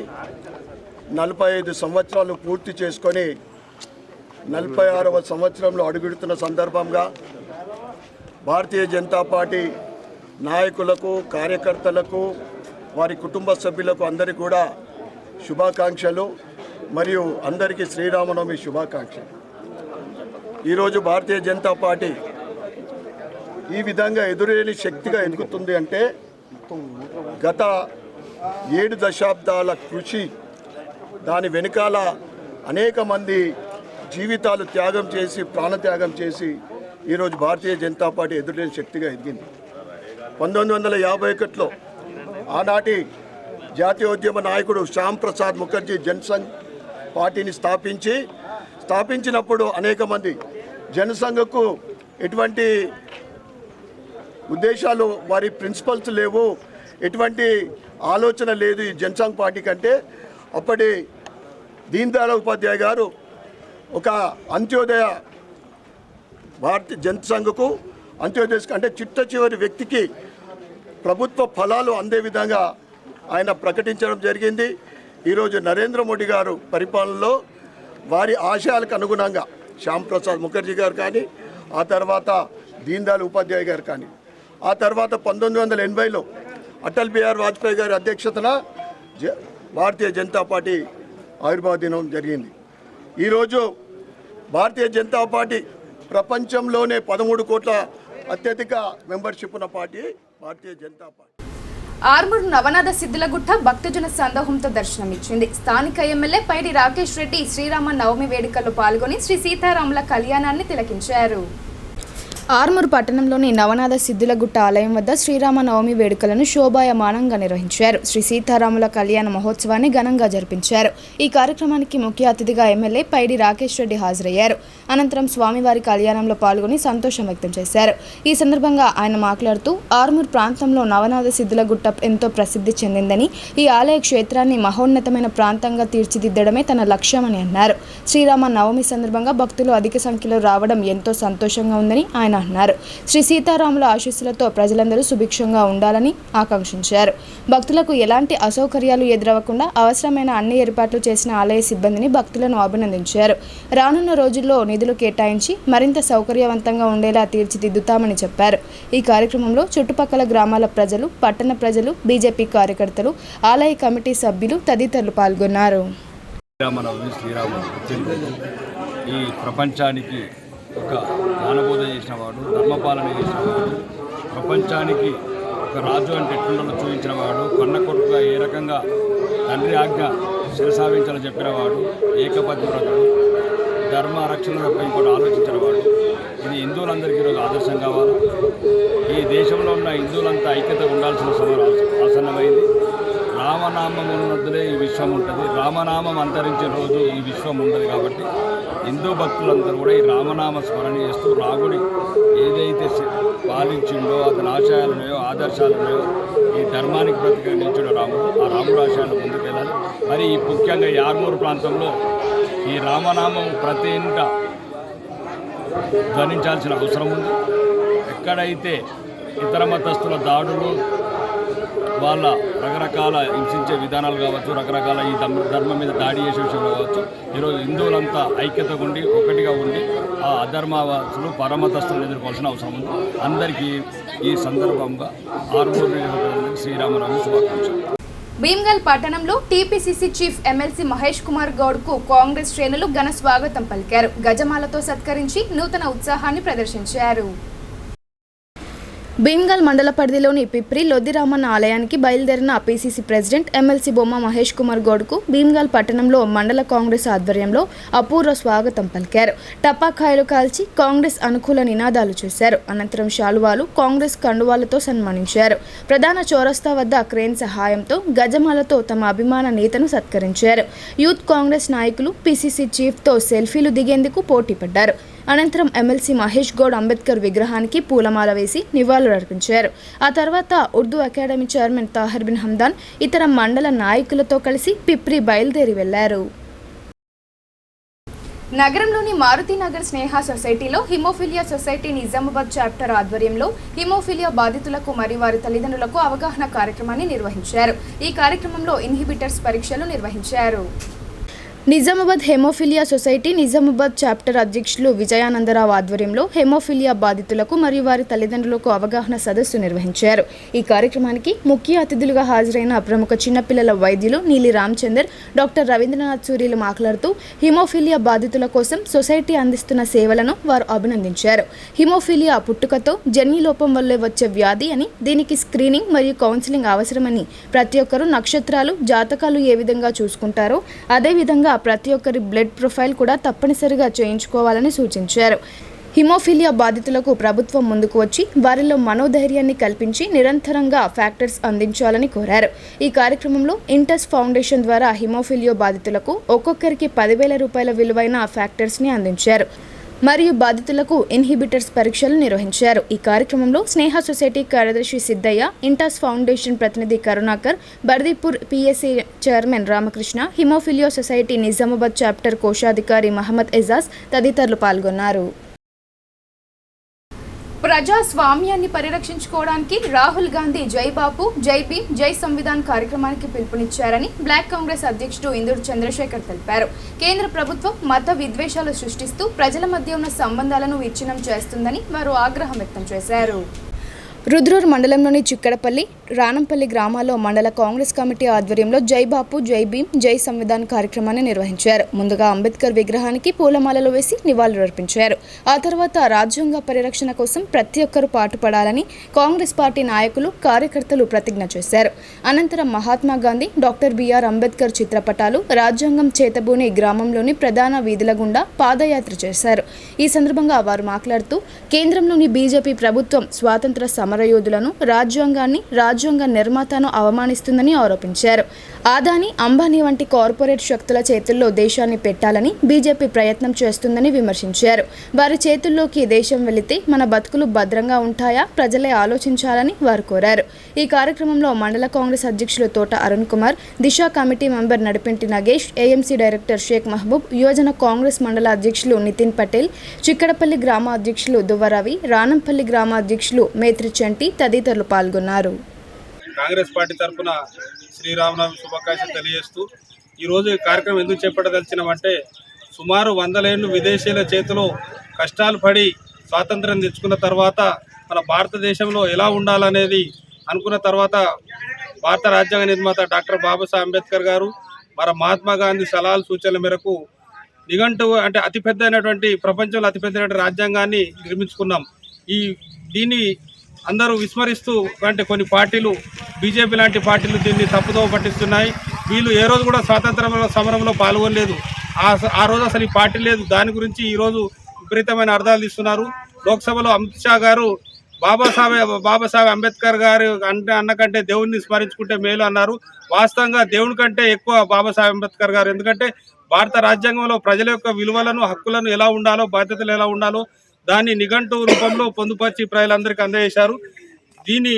45 సంవత్సరాలు పూర్తి చేసుకొని 46వ సంవత్సరంలో అడుగుడుతున్న సందర్భంగా భారతీయ జనతా పార్టీ నాయకులకు, కార్యకర్తలకు, వారి కుటుంబ సభ్యులకు అందరికీ కూడా శుభాకాంక్షలు మరియు అందరికీ శ్రీరామనవమి శుభాకాంక్షలు. ఈరోజు భారతీయ జనతా పార్టీ ఈ విధంగా ఎదురేని శక్తిగా ఎదుగుతుంది అంటే గత 7 దశాబ్దాల కృషి, దాని వెనుకాల అనేక మంది జీవితాలు త్యాగం చేసి, ప్రాణత్యాగం చేసి ఈరోజు భారతీయ జనతా పార్టీ ఎదురులేని శక్తిగా ఎదిగింది. 1951లో ఆనాటి జాతీయోద్యమ నాయకుడు శ్యామ్ ప్రసాద్ ముఖర్జీ జనసంఘ్ పార్టీని స్థాపించినప్పుడు అనేక మంది జనసంఘకు ఎటువంటి ఉద్దేశాలు, వారి ప్రిన్సిపల్స్ లేవు, ఎటువంటి ఆలోచన లేదు ఈ జనసంఘ్ పార్టీ కంటే. అప్పటి దీన్ దయాళ్ ఉపాధ్యాయ గారు ఒక అంత్యోదయ భారతీయ జనసంఘకు అంత్యోదయ అంటే చిట్ట చివరి వ్యక్తికి ప్రభుత్వ ఫలాలు అందే విధంగా ఆయన ప్రకటించడం జరిగింది. ఈరోజు నరేంద్ర మోడీ గారు పరిపాలనలో వారి ఆశయాలకు అనుగుణంగా శ్యామ్ ప్రసాద్ ముఖర్జీ గారు కానీ, ఆ తర్వాత దీన్ దయాళ్ ఉపాధ్యాయ గారు కానీ, ఆ తర్వాత 1980లో అటల్ బిహారీ వాజ్పేయి గారి అధ్యక్షతన భారతీయ జనతా పార్టీ ఆవిర్భావ దినం జరిగింది. ఈరోజు భారతీయ జనతా పార్టీ ప్రపంచంలోనే 13 కోట్ల అత్యధిక మెంబర్షిప్ ఉన్న పార్టీ భారతీయ జనతా పార్టీ. ఆర్మూర్ నవనాథ సిద్ధులగుట్ట భక్తజన సందోహంతో దర్శనమిచ్చింది. స్థానిక ఎమ్మెల్యే పైడి రాకేష్ రెడ్డి శ్రీరామ నవమి వేడుకల్లో పాల్గొని శ్రీ సీతారాముల కళ్యాణాన్ని తిలకించారు. ఆర్మూర్ పట్టణంలోని నవనాథ సిద్ధులగుట్ట ఆలయం వద్ద శ్రీరామ నవమి వేడుకలను శోభాయమానంగా నిర్వహించారు. శ్రీ సీతారాముల కళ్యాణ మహోత్సవాన్ని ఘనంగా జరిపించారు. ఈ కార్యక్రమానికి ముఖ్య అతిథిగా ఎమ్మెల్యే పైడి రాకేష్ రెడ్డి హాజరయ్యారు. అనంతరం స్వామివారి కళ్యాణంలో పాల్గొని సంతోషం వ్యక్తం చేశారు. ఈ సందర్భంగా ఆయన మాట్లాడుతూ ఆర్మూర్ ప్రాంతంలో నవనాథ సిద్ధులగుట్ట ఎంతో ప్రసిద్ధి చెందిందని, ఈ ఆలయ క్షేత్రాన్ని మహోన్నతమైన ప్రాంతంగా తీర్చిదిద్దడమే తన లక్ష్యమని అన్నారు. శ్రీరామ నవమి సందర్భంగా భక్తులు అధిక సంఖ్యలో రావడం ఎంతో సంతోషంగా ఉందని ఆయన అన్నారు. శ్రీ సీతారాముల ఆశీస్సులతో ప్రజలందరూ సుభిక్షంగా ఉండాలని ఆకాంక్షించారు. భక్తులకు ఎలాంటి అసౌకర్యాలు ఎదురవ్వకుండా అవసరమైన అన్ని ఏర్పాట్లు చేసిన ఆలయ సిబ్బందిని భక్తులను అభినందించారు. రానున్న రోజుల్లో నిధులు కేటాయించి మరింత సౌకర్యవంతంగా ఉండేలా తీర్చిదిద్దుతామని చెప్పారు. ఈ కార్యక్రమంలో చుట్టుపక్కల గ్రామాల ప్రజలు, పట్టణ ప్రజలు, బీజేపీ కార్యకర్తలు, ఆలయ కమిటీ సభ్యులు తదితరులు పాల్గొన్నారు. ఈ ప్రపంచానికి ఒక జ్ఞానబోధ చేసిన వాడు, ధర్మపాలన చేసిన వాడు, ప్రపంచానికి ఒక రాజు అంటే ఎట్లుండలో చూపించిన వాడు, కన్న కొడుకుగా ఏ రకంగా తండ్రి ఆజ్ఞ శిరసావించాలని చెప్పిన వాడు, ఏకపతివ్రతుడు, ధర్మ రక్షణ తప్ప ఇంకోటి ఆలోచించిన వాడు. ఇది హిందువులందరికీ ఈరోజు ఆదర్శం కావాలి. ఈ దేశంలో ఉన్న హిందువులంతా ఐక్యత ఉండాల్సిన సమయం ఆసన్నమైంది. రామనామం ఉన్నదులే ఈ విశ్వం ఉంటుంది, రామనామం అంతరించే రోజు ఈ విశ్వం ఉండదు. కాబట్టి హిందూ భక్తులందరూ కూడా ఈ రామనామ స్మరణ చేస్తూ రాముడి ఏదైతే పాలించిండో అతని ఆశయాలున్నాయో ఆదర్శాలున్నాయో ఈ ధర్మానికి ప్రతిగా నిలిచిన రాముడు, ఆ రాముడు ఆశయాలు ముందుకెళ్ళాలి. మరి ముఖ్యంగా ఈ ఆర్మూరు ప్రాంతంలో ఈ రామనామం ప్రతి ఇంట ధ్వనించాల్సిన అవసరం ఉంది. ఎక్కడైతే ఇతర మతస్థుల దాడులు, వాళ్ళ రకరకాల హింసించే విధానాలు కావచ్చు, రకరకాల ఈ ధర్మం మీద దాడి చేసే విషయంలో కావచ్చు, ఈరోజు హిందువులంతా ఐక్యతగా ఉండి ఒకటిగా ఉండి ఆ అధర్మవాసులు పరమతస్తులను ఎదుర్కోవాల్సిన అవసరం ఉంది. అందరికీ ఈ సందర్భంగా ఆర్మూరు శ్రీరామనవమి శుభాకాంక్షలు. భీమ్గల్ పట్టణంలో TPCC chief MLC Mahesh Kumar Goud కు కాంగ్రెస్ శ్రేణులు ఘన స్వాగతం పలికారు. గజమాలతో సత్కరించి నూతన ఉత్సాహాన్ని ప్రదర్శించారు. భీమ్గల్ మండల పరిధిలోని పిప్రి లొద్దిరామన్న ఆలయానికి బయలుదేరిన పీసీసీ ప్రెసిడెంట్ ఎమ్మెల్సీ బొమ్మ మహేష్ కుమార్ గౌడ్కు భీమ్గల్ పట్టణంలో మండల కాంగ్రెస్ ఆధ్వర్యంలో అపూర్వ స్వాగతం పలికారు. టపాకాయలు కాల్చి కాంగ్రెస్ అనుకూల నినాదాలు చేశారు. అనంతరం శాలువాలు, కాంగ్రెస్ కండువాలతో సన్మానించారు. ప్రధాన చౌరస్తా వద్ద క్రేన్ సహాయంతో గజమాలతో తమ అభిమాన నేతను సత్కరించారు. యూత్ కాంగ్రెస్ నాయకులు పీసీసీ చీఫ్తో సెల్ఫీలు దిగేందుకు పోటీ పడ్డారు. అనంతరం ఎమ్మెల్సీ మహేష్ గౌడ్ అంబేద్కర్ విగ్రహానికి పూలమాల వేసి నివాళులర్పించారు. ఆ తర్వాత ఉర్దూ అకాడమీ చైర్మన్ తాహిర్ బిన్ హమ్దాన్ ఇతర మండల నాయకులతో కలిసి పిప్రి బయలుదేరి వెళ్లారు. నగరంలోని మారుతినగర్ స్నేహ సొసైటీలో హిమోఫిలియా సొసైటీ నిజామాబాద్ చాప్టర్ ఆధ్వర్యంలో హిమోఫిలియా బాధితులకు మరియు వారి తల్లిదండ్రులకు అవగాహన కార్యక్రమాన్ని నిర్వహించారు. ఈ కార్యక్రమంలో ఇన్హిబిటర్స్ పరీక్షలు నిర్వహించారు. Nizamabad haemophilia society Nizamabad chapter అధ్యక్షులు విజయానందరావు ఆధ్వర్యంలో హెమోఫిలియా బాధితులకు మరియు వారి తల్లిదండ్రులకు అవగాహన సదస్సు నిర్వహించారు. ఈ కార్యక్రమానికి ముఖ్య అతిథులుగా హాజరైన ప్రముఖ చిన్నపిల్లల వైద్యులు నీలి రామచందర్, డాక్టర్ రవీంద్రనాథ్ సూర్యులు మాట్లాడుతూ హిమోఫిలియా బాధితుల కోసం సొసైటీ అందిస్తున్న సేవలను వారు అభినందించారు. హిమోఫిలియా పుట్టుకతో జన్యులోపం వల్లే వచ్చే వ్యాధి అని, దీనికి స్క్రీనింగ్ మరియు కౌన్సిలింగ్ అవసరమని, ప్రతి ఒక్కరూ నక్షత్రాలు, జాతకాలు ఏ విధంగా చూసుకుంటారో అదేవిధంగా ప్రతి ఒక్కరి బ్లడ్ ప్రొఫైల్ కూడా తప్పనిసరిగా చేయించుకోవాలని సూచించారు. హిమోఫిలియా బాధితులకు ప్రభుత్వం ముందుకు వచ్చి వారిలో మనోధైర్యాన్ని కల్పించి నిరంతరంగా ఫ్యాక్టర్స్ అందించాలని కోరారు. ఈ కార్యక్రమంలో ఇంటస్ ఫౌండేషన్ ద్వారా హిమోఫిలియా బాధితులకు ఒక్కొక్కరికి 10,000 రూపాయల విలువైన ఫ్యాక్టర్స్ని అందించారు మరియు బాధితులకు ఇన్హిబిటర్స్ పరీక్షలు నిర్వహించారు. ఈ కార్యక్రమంలో స్నేహ సొసైటీ కార్యదర్శి సిద్ధయ్య, ఇంటాస్ ఫౌండేషన్ ప్రతినిధి Karunakar, Bardipur PSC chairman Ramakrishna, haemophilia society Nizamabad chapter కోశాధికారి మహమ్మద్ ఎజాజ్ తదితరులు పాల్గొన్నారు. ప్రజాస్వామ్యాన్ని పరిరక్షించుకోవడానికి రాహుల్ గాంధీ జై బాపు, జై భీమ్, జై సంవిధాన్ కార్యక్రమానికి పిలుపునిచ్చారని బ్లాక్ కాంగ్రెస్ అధ్యక్షుడు ఇందూరు చంద్రశేఖర్ తెలిపారు. కేంద్ర ప్రభుత్వం మత విద్వేషాలు సృష్టిస్తూ ప్రజల మధ్య ఉన్న సంబంధాలను విచ్ఛిన్నం చేస్తుందని వారు ఆగ్రహం వ్యక్తం చేశారు. రుద్రూర్ మండలంలోని చిక్కడపల్లి, రానంపల్లి గ్రామాల్లో మండల కాంగ్రెస్ కమిటీ ఆధ్వర్యంలో జై బాపు, జై భీమ్, జై సంవిధాన్ కార్యక్రమాన్ని నిర్వహించారు. ముందుగా అంబేద్కర్ విగ్రహానికి పూలమాలలు వేసి నివాళులర్పించారు. ఆ తర్వాత రాజ్యాంగ పరిరక్షణ కోసం ప్రతి ఒక్కరూ పాటుపడాలని కాంగ్రెస్ పార్టీ నాయకులు, కార్యకర్తలు ప్రతిజ్ఞ చేశారు. అనంతరం మహాత్మా గాంధీ, డాక్టర్ బిఆర్ అంబేద్కర్ చిత్రపటాలు రాజ్యాంగం చేతబూని గ్రామంలోని ప్రధాన వీధుల గుండా పాదయాత్ర చేశారు. ఈ సందర్భంగా వారు మాట్లాడుతూ కేంద్రంలోని బీజేపీ ప్రభుత్వం స్వాతంత్ర సమరయోధులను, రాజ్యాంగాన్ని, రాజ్యాంగ నిర్మాతను అవమానిస్తుందని ఆరోపించారు. ఆదాని, అంబానీ వంటి కార్పొరేట్ శక్తుల చేతుల్లో దేశాన్ని పెట్టాలని బీజేపీ ప్రయత్నం చేస్తుందని విమర్శించారు. వారి చేతుల్లోకి దేశం వెళితే మన బతుకులు భద్రంగా ఉంటాయా, ప్రజలే ఆలోచించాలని వారు కోరారు. ఈ కార్యక్రమంలో మండల కాంగ్రెస్ అధ్యక్షులు Thota Arun Kumar, Disha committee member Nadipenti Nagesh, AMC director Sheikh Mahaboob, యువజన కాంగ్రెస్ మండల అధ్యక్షులు నితిన్ పటేల్, చిక్కడపల్లి గ్రామ అధ్యక్షులు దువ్వరవి, రానంపల్లి గ్రామ అధ్యక్షులు మేత్రి చంటి తదితరులు పాల్గొన్నారు. కాంగ్రెస్ పార్టీ తరఫున శ్రీరామనవమి శుభాకాంక్షలు తెలియజేస్తూ ఈరోజు ఈ కార్యక్రమం ఎందుకు చేపట్టదలిచినామంటే, సుమారు 100 ఏళ్ళు విదేశీయుల చేతిలో కష్టాలు పడి స్వాతంత్రం తెచ్చుకున్న తర్వాత మన భారతదేశంలో ఎలా ఉండాలనేది అనుకున్న తర్వాత భారత రాజ్యాంగ నిర్మాత డాక్టర్ బాబాసాహెబ్ అంబేద్కర్ గారు, మన మహాత్మా గాంధీ సలహాలు సూచనల మేరకు నిఘంటువు అంటే అతిపెద్దైనటువంటి ప్రపంచంలో అతిపెద్దైనటువంటి రాజ్యాంగాన్ని నిర్మించుకున్నాం. దీన్ని అందరూ విస్మరిస్తూ అంటే కొన్ని పార్టీలు, బీజేపీ లాంటి పార్టీలు దీన్ని తప్పుదోవ పట్టిస్తున్నాయి. వీళ్ళు ఏ రోజు కూడా స్వాతంత్ర సమరంలో పాల్గొనలేదు. ఆ రోజు అసలు ఈ పార్టీ లేదు. దాని గురించి ఈరోజు విపరీతమైన అర్థాలు ఇస్తున్నారు. లోక్సభలో అమిత్ షా గారు బాబాసాహెబ్ అంబేద్కర్ గారు అన్నకంటే దేవుడిని స్మరించుకుంటే మేలు అన్నారు. వాస్తవంగా దేవుని కంటే ఎక్కువ బాబాసాహెబ్ అంబేద్కర్ గారు. ఎందుకంటే భారత రాజ్యాంగంలో ప్రజల యొక్క విలువలను, హక్కులను ఎలా ఉండాలో, బాధ్యతలు ఎలా ఉండాలో దాన్ని నిఘంటు రూపంలో పొందుపరిచి ప్రజలందరికీ అందజేశారు. దీన్ని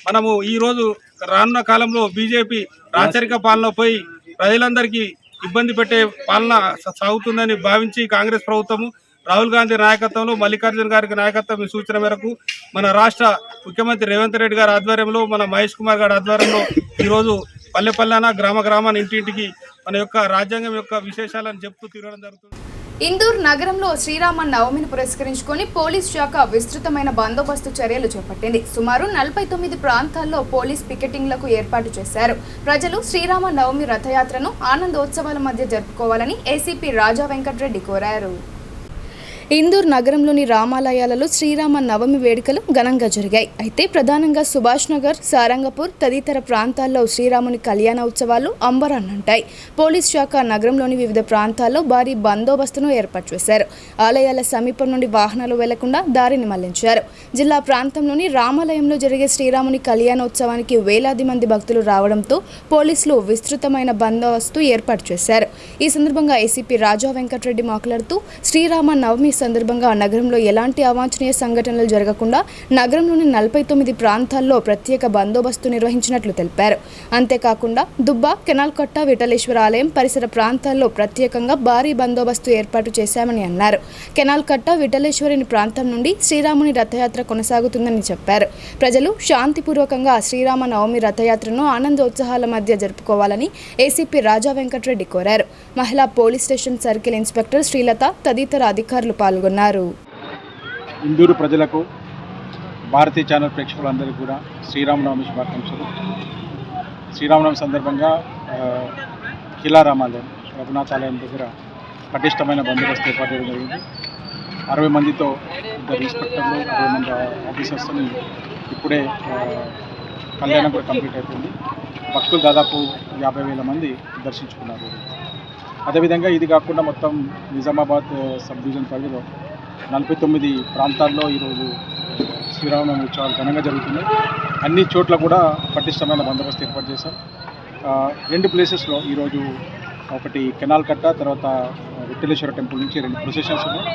మనము ఈరోజు రానున్న కాలంలో బీజేపీ రాచరిక పాలనపై ప్రజలందరికీ ఇబ్బంది పెట్టే పాలన సాగుతుందని భావించి కాంగ్రెస్ ప్రభుత్వము రాహుల్ గాంధీ నాయకత్వంలో, మల్లికార్జున గారికి నాయకత్వం సూచన మేరకు మన రాష్ట్ర ముఖ్యమంత్రి రేవంత్ రెడ్డి గారి ఆధ్వర్యంలో, మన మహేష్ కుమార్ గారి ఆధ్వర్యంలో ఈరోజు పల్లె పల్లెన, గ్రామాన్ని ఇంటింటికి మన యొక్క రాజ్యాంగం యొక్క విశేషాలను చెప్తూ తిరగడం జరుగుతుంది. ఇందూర్ నగరంలో శ్రీరామ నవమిని పురస్కరించుకొని పోలీస్ శాఖ విస్తృతమైన బందోబస్తు చర్యలు చేపట్టింది. సుమారు 49 ప్రాంతాల్లో పోలీస్ పికెటింగ్లకు ఏర్పాటు చేశారు. ప్రజలు శ్రీరామ నవమి రథయాత్రను ఆనందోత్సవాల మధ్య జరుపుకోవాలని ఏసీపీ రాజా వెంకటరెడ్డి కోరారు. ఇందూర్ నగరంలోని రామాలయాలలో శ్రీరామ నవమి వేడుకలు ఘనంగా జరిగాయి. అయితే ప్రధానంగా సుభాష్ నగర్, సారంగపూర్ తదితర ప్రాంతాల్లో శ్రీరాముని కళ్యాణ ఉత్సవాలు అంబరాన్నంటాయి. పోలీస్ శాఖ నగరంలోని వివిధ ప్రాంతాల్లో భారీ బందోబస్తును ఏర్పాటు చేశారు. ఆలయాల సమీపం నుండి వాహనాలు వెళ్లకుండా దారిని మళ్లించారు. జిల్లా ప్రాంతంలోని రామాలయంలో జరిగే శ్రీరాముని కళ్యాణోత్సవానికి వేలాది మంది భక్తులు రావడంతో పోలీసులు విస్తృతమైన బందోబస్తు ఏర్పాటు చేశారు. ఈ సందర్భంగా ఏసీపీ రాజా వెంకటరెడ్డి మాట్లాడుతూ శ్రీరామ నవమి సందర్భంగా నగరంలో ఎలాంటి అవాంఛనీయ సంఘటనలు జరగకుండా నగరంలోని 49 ప్రాంతాల్లో ప్రత్యేక బందోబస్తు నిర్వహించినట్లు తెలిపారు. అంతేకాకుండా దుబ్బ, కెనాల్ కట్ట, విఠలేశ్వర ఆలయం పరిసర ప్రాంతాల్లో ప్రత్యేకంగా భారీ బందోబస్తు ఏర్పాటు చేశామని అన్నారు. కెనాల్ కట్ట, విఠలేశ్వరుని ప్రాంతం నుండి శ్రీరాముని రథయాత్ర కొనసాగుతుందని చెప్పారు. ప్రజలు శాంతిపూర్వకంగా శ్రీరామ నవమి రథయాత్రను ఆనందోత్సాహాల మధ్య జరుపుకోవాలని ఏసీపీ రాజా వెంకటరెడ్డి కోరారు. మహిళా police station circle inspector Srilatha తదితర అధికారులు పాల్గొన్నారు. ఇందూరు ప్రజలకు, భారతీయ ఛానల్ ప్రేక్షకులందరికీ కూడా శ్రీరామనవమి శుభాకాంక్షలు. శ్రీరామనవమి సందర్భంగా కిలా రామాలయం, రఘునాథ ఆలయం దగ్గర పటిష్టమైన బందోబస్తు ఏర్పాటు చేయడం జరిగింది. 60 మందితో 2 ఇన్స్పెక్టర్లు, 60 మంది ఆఫీసర్స్ని ఇప్పుడే కళ్యాణం కూడా కంప్లీట్ అయిపోయింది. భక్తులు దాదాపు 50,000 మంది దర్శించుకున్నారు. అదేవిధంగా ఇది కాకుండా మొత్తం నిజామాబాద్ సబ్ డివిజన్ పరిధిలో 49 ప్రాంతాల్లో ఈరోజు శ్రీరామనవమి ఉత్సవాలు ఘనంగా జరుగుతున్నాయి. అన్ని చోట్ల కూడా పటిష్టమైన బందోబస్తు ఏర్పాటు చేశాం. 2 ప్లేసెస్లో ఈరోజు ఒకటి కెనాల్ కట్ట, తర్వాత విఠలేశ్వర టెంపుల్ నుంచి 2 ప్రొసెషన్స్ ఉన్నాయి.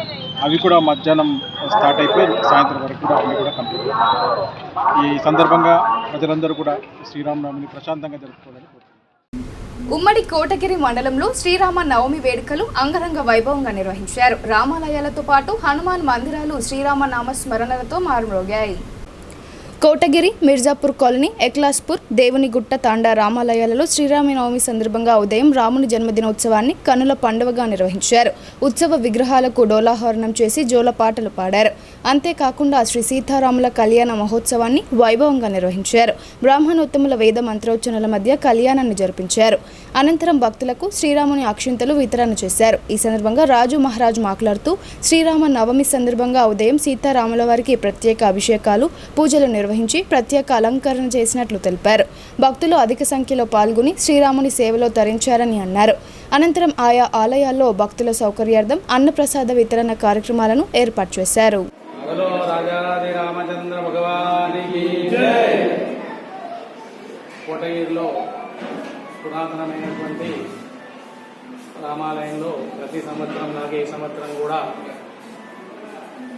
అవి కూడా మధ్యాహ్నం స్టార్ట్ అయిపోయి సాయంత్రం వరకు కూడా అవి కూడా కంప్లీట్ అవుతాయి. ఈ సందర్భంగా ప్రజలందరూ కూడా శ్రీరామనవమిని ప్రశాంతంగా జరుపుకోవాలని కోరుతున్నాను. ఉమ్మడి కోటగిరి మండలంలో శ్రీరామ నవమి వేడుకలు అంగరంగ వైభవంగా నిర్వహించారు. రామాలయాలతో పాటు హనుమాన్ మందిరాలు శ్రీరామ నామ స్మరణలతో మారుమ్రోగాయి. కోటగిరి, మిర్జాపూర్ కాలనీ, ఎక్లాస్పూర్, దేవునిగుట్ట తాండా రామాలయాలలో శ్రీరామనవమి సందర్భంగా ఉదయం రాముని జన్మదినోత్సవాన్ని కనుల పండుగగా నిర్వహించారు. ఉత్సవ విగ్రహాలకు డోలాహరణం చేసి జోలపాటలు పాడారు. అంతేకాకుండా శ్రీ సీతారాముల కళ్యాణ మహోత్సవాన్ని వైభవంగా నిర్వహించారు. బ్రాహ్మణోత్తముల వేద మంత్రోచ్చరణల మధ్య కళ్యాణాన్ని జరిపించారు. అనంతరం భక్తులకు శ్రీరాముని అక్షింతలు వితరణ చేశారు. ఈ సందర్భంగా రాజు మహారాజ్ మాట్లాడుతూ శ్రీరామ నవమి సందర్భంగా ఉదయం సీతారాముల వారికి ప్రత్యేక అభిషేకాలు, పూజలు నిర్వహించి ప్రత్యేక అలంకరణ చేసినట్లు తెలిపారు. భక్తులు అధిక సంఖ్యలో పాల్గొని శ్రీరాముని సేవలో తరించారని అన్నారు. అనంతరం ఆయా ఆలయాల్లో భక్తుల సౌకర్యార్థం అన్నప్రసాద వితరణ కార్యక్రమాలను ఏర్పాటు చేశారు. కోటగిరిలో పురాతనమైనటువంటి రామాలయంలో ప్రతి సంవత్సరం లాగే ఈ సంవత్సరం కూడా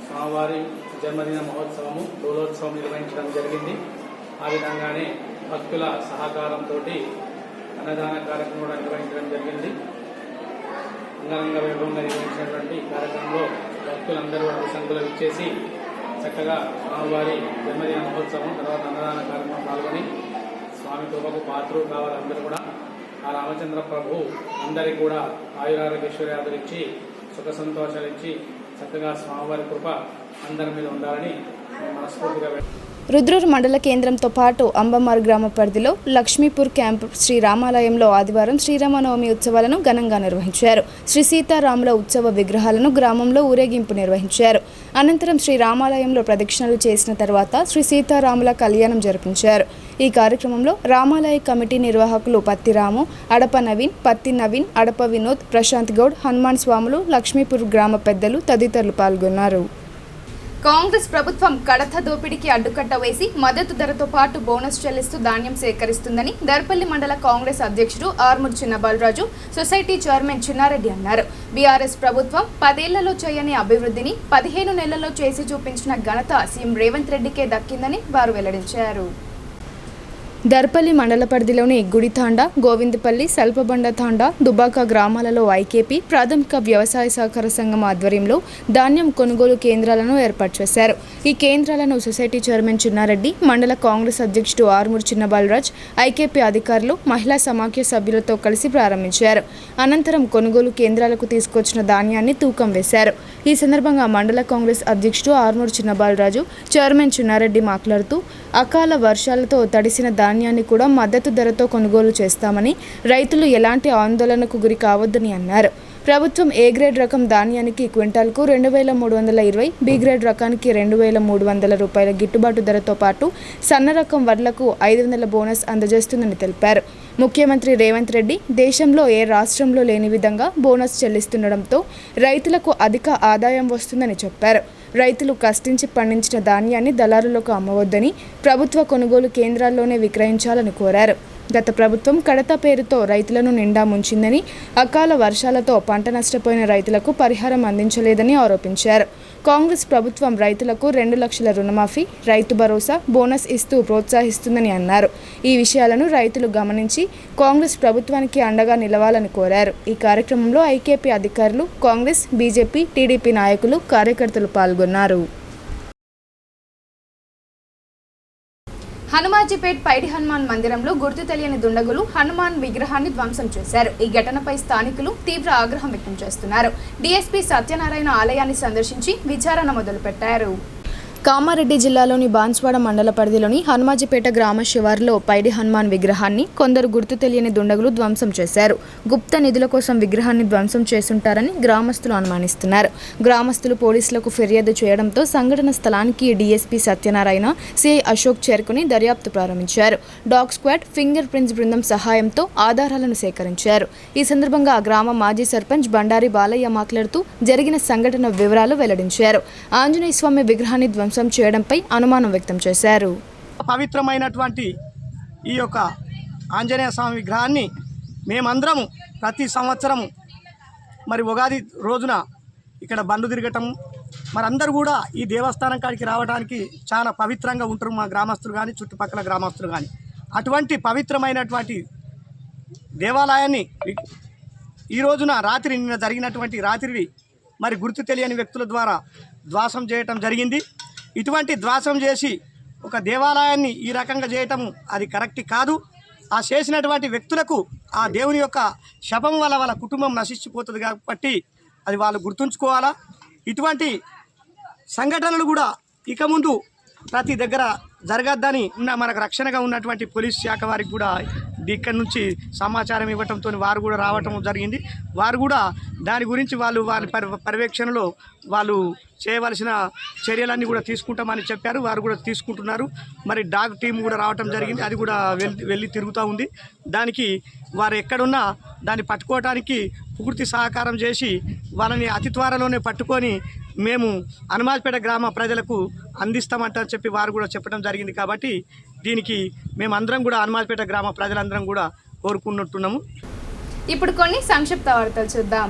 స్వామివారి జన్మదిన మహోత్సవము, డోలోత్సవం నిర్వహించడం జరిగింది. ఆ విధంగానే భక్తుల సహకారంతో అన్నదాన కార్యక్రమం నిర్వహించడం జరిగింది. అంగరంగ వైభవంగా నిర్వహించినటువంటి కార్యక్రమంలో భక్తులందరూ అన్ని సంఖ్యలో ఇచ్చేసి చక్కగా స్వామివారి జన్మదిన మహోత్సవం తర్వాత అన్నదాన కార్యక్రమం పాల్గొని స్వామి కృపకు పాత్రలు కావాలందరూ కూడా ఆ రామచంద్ర ప్రభు అందరికీ కూడా ఆయురారోగ్యేశ్వర్యాదులు ఇచ్చి సుఖ సంతోషాలు ఇచ్చి చక్కగా స్వామివారి కృప అందరి మీద ఉండాలని మనస్ఫూర్తిగా రుద్రూరు మండల కేంద్రంతో పాటు అంబమార్ గ్రామ పరిధిలో లక్ష్మీపూర్ క్యాంపు శ్రీ రామాలయంలో ఆదివారం శ్రీరామనవమి ఉత్సవాలను ఘనంగా నిర్వహించారు. శ్రీ సీతారాముల ఉత్సవ విగ్రహాలను గ్రామంలో ఊరేగింపు నిర్వహించారు. అనంతరం శ్రీ రామాలయంలో ప్రదక్షిణలు చేసిన తర్వాత శ్రీ సీతారాముల కళ్యాణం జరిపించారు. ఈ కార్యక్రమంలో రామాలయ కమిటీ నిర్వాహకులు పత్తి రాము, అడప నవీన్, పత్తి నవీన్, అడప వినోద్, ప్రశాంత్ గౌడ్, హనుమాన్ స్వాములు, లక్ష్మీపూర్ గ్రామ పెద్దలు తదితరులు పాల్గొన్నారు. కాంగ్రెస్ ప్రభుత్వం కడత దోపిడీకి అడ్డుకట్ట వేసి మద్దతు ధరతో పాటు బోనస్ చెల్లిస్తూ ధాన్యం సేకరిస్తుందని దర్పల్లి మండల కాంగ్రెస్ అధ్యక్షుడు ఆర్మూర్ చిన్న బాలరాజు సొసైటీ చైర్మన్ చిన్నారెడ్డి అన్నారు. బీఆర్ఎస్ ప్రభుత్వం 10 ఏళ్లలో చేయని అభివృద్ధిని 15 నెలల్లో చేసి చూపించిన ఘనత సీఎం రేవంత్ రెడ్డికే దక్కిందని వారు వెల్లడించారు. దర్పల్లి మండల పరిధిలోని గుడితాండ, గోవిందపల్లి, సల్పబండ తాండ, దుబాక గ్రామాలలో ఐకేపీ ప్రాథమిక వ్యవసాయ సహకార సంఘం ఆధ్వర్యంలో ధాన్యం కొనుగోలు కేంద్రాలను ఏర్పాటు చేశారు. ఈ కేంద్రాలను సొసైటీ చైర్మన్ చిన్నారెడ్డి, మండల కాంగ్రెస్ అధ్యక్షుడు ఆర్మూర్ చిన్న బాలరాజ్, ఐకేపీ అధికారులు, మహిళా సమాఖ్య సభ్యులతో కలిసి ప్రారంభించారు. అనంతరం కొనుగోలు కేంద్రాలకు తీసుకొచ్చిన ధాన్యాన్ని తూకం వేశారు. ఈ సందర్భంగా మండల కాంగ్రెస్ అధ్యక్షుడు ఆర్మూర్ చిన్న బాలరాజు, చైర్మన్ చిన్నారెడ్డి మాట్లాడుతూ అకాల వర్షాలతో తడిసిన ధాన్యాన్ని కూడా మద్దతు ధరతో కొనుగోలు చేస్తామని, రైతులు ఎలాంటి ఆందోళనకు గురి కావద్దని అన్నారు. ప్రభుత్వం ఏ గ్రేడ్ రకం ధాన్యానికి క్వింటాల్కు 2320, బి గ్రేడ్ రకానికి 2300 రూపాయల గిట్టుబాటు ధరతో పాటు సన్న రకం వడ్లకు 500 బోనస్ అందజేస్తుందని తెలిపారు. ముఖ్యమంత్రి రేవంత్ రెడ్డి దేశంలో ఏ రాష్ట్రంలో లేని విధంగా బోనస్ చెల్లిస్తుండటంతో రైతులకు అధిక ఆదాయం వస్తుందని చెప్పారు. రైతులు కష్టించి పండించిన ధాన్యాన్ని దళారులకు అమ్మవద్దని, ప్రభుత్వ కొనుగోలు కేంద్రాల్లోనే విక్రయించాలని కోరారు. గత ప్రభుత్వం కడత పేరుతో రైతులను నిండా ముంచిందని, అకాల వర్షాలతో పంట నష్టపోయిన రైతులకు పరిహారం అందించలేదని ఆరోపించారు. కాంగ్రెస్ ప్రభుత్వం రైతులకు 2 లక్షల రుణమాఫీ, రైతు భరోసా, బోనస్ ఇస్తూ ప్రోత్సహిస్తుందని అన్నారు. ఈ విషయాలను రైతులు గమనించి కాంగ్రెస్ ప్రభుత్వానికి అండగా నిలవాలని కోరారు. ఈ కార్యక్రమంలో ఐకేపీ అధికారులు, కాంగ్రెస్, బీజేపీ, టీడీపీ నాయకులు, కార్యకర్తలు పాల్గొన్నారు. హనుమాజీపేట్ పైడి హనుమాన్ మందిరంలో గుర్తు తెలియని దుండగులు హనుమాన్ విగ్రహాన్ని ధ్వంసం చేశారు. ఈ ఘటనపై స్థానికులు తీవ్ర ఆగ్రహం వ్యక్తం చేస్తున్నారు. డీఎస్పీ సత్యనారాయణ ఆలయాన్ని సందర్శించి విచారణ మొదలుపెట్టారు. కామారెడ్డి జిల్లాలోని బాన్స్వాడ మండల పరిధిలోని హనుమాజీపేట గ్రామ శివారులో పైడి హనుమాన్ విగ్రహాన్ని కొందరు గుర్తు తెలియని దుండగులు ధ్వంసం చేశారు. గుప్త నిధుల కోసం విగ్రహాన్ని ధ్వంసం చేసుంటారని గ్రామస్తులు అనుమానిస్తున్నారు. గ్రామస్తులు పోలీసులకు ఫిర్యాదు చేయడంతో సంఘటన స్థలానికి డీఎస్పీ సత్యనారాయణ, సిఐ అశోక్ చేరుకుని దర్యాప్తు ప్రారంభించారు. డాగ్ స్క్వాడ్, ఫింగర్ ప్రింట్స్ బృందం సహాయంతో ఆధారాలను సేకరించారు. ఈ సందర్భంగా గ్రామ మాజీ సర్పంచ్ బండారి బాలయ్య మాట్లాడుతూ జరిగిన సంఘటన వివరాలు వెల్లడించారు. ఆంజనేయ స్వామి విగ్రహాన్ని ధ్వంసం చేయడంపై అనుమానం వ్యక్తం చేశారు. పవిత్రమైనటువంటి ఈ యొక్క ఆంజనేయ స్వామి విగ్రహాన్ని మేమందరము ప్రతి సంవత్సరము మరి ఉగాది రోజున ఇక్కడ బండ్లు తిరగటము, మరి అందరూ కూడా ఈ దేవస్థానం కాడికి రావడానికి చాలా పవిత్రంగా ఉంటారు మా గ్రామస్తులు కానీ, చుట్టుపక్కల గ్రామస్తులు కానీ. అటువంటి పవిత్రమైనటువంటి దేవాలయాన్ని ఈ రోజున నిన్న జరిగినటువంటి రాత్రి మరి గుర్తు తెలియని వ్యక్తుల ద్వారా ధ్వంసం చేయటం జరిగింది. ఇటువంటి ధ్వంసం చేసి ఒక దేవాలయాన్ని ఈ రకంగా చేయటం అది కరెక్ట్ కాదు. ఆ చేసినటువంటి వ్యక్తులకు ఆ దేవుని యొక్క శపం వల్ల వాళ్ళ కుటుంబం నశించిపోతుంది కాబట్టి అది వాళ్ళు గుర్తుంచుకోవాలా. ఇటువంటి సంఘటనలు కూడా ఇక ముందు ప్రతి దగ్గర జరగద్దని మనకు రక్షణగా ఉన్నటువంటి పోలీస్ శాఖ వారికి కూడా ఇక్కడి నుంచి సమాచారం ఇవ్వటంతో వారు కూడా రావటం జరిగింది. వారు కూడా దాని గురించి వారి పర్యవేక్షణలో వాళ్ళు చేయవలసిన చర్యలన్నీ కూడా తీసుకుంటామని చెప్పారు. వారు కూడా తీసుకుంటున్నారు. మరి డాగ్ టీం కూడా రావటం జరిగింది. అది కూడా వెళ్ళి తిరుగుతూ ఉంది. దానికి వారు ఎక్కడున్నా దాన్ని పట్టుకోవడానికి పూర్తి సహకారం చేసి వాళ్ళని అతి త్వరలోనే పట్టుకొని మేము హనుమాజ్పేట గ్రామ ప్రజలకు అందిస్తామంటారని చెప్పి వారు కూడా చెప్పడం జరిగింది. కాబట్టి దీనికి మేమందరం కూడా హనుమాజ్పేట గ్రామ ప్రజలందరం కూడా కోరుకున్నట్టున్నాము. ఇప్పుడు కొన్ని సంక్షిప్త వార్తలు చూద్దాం.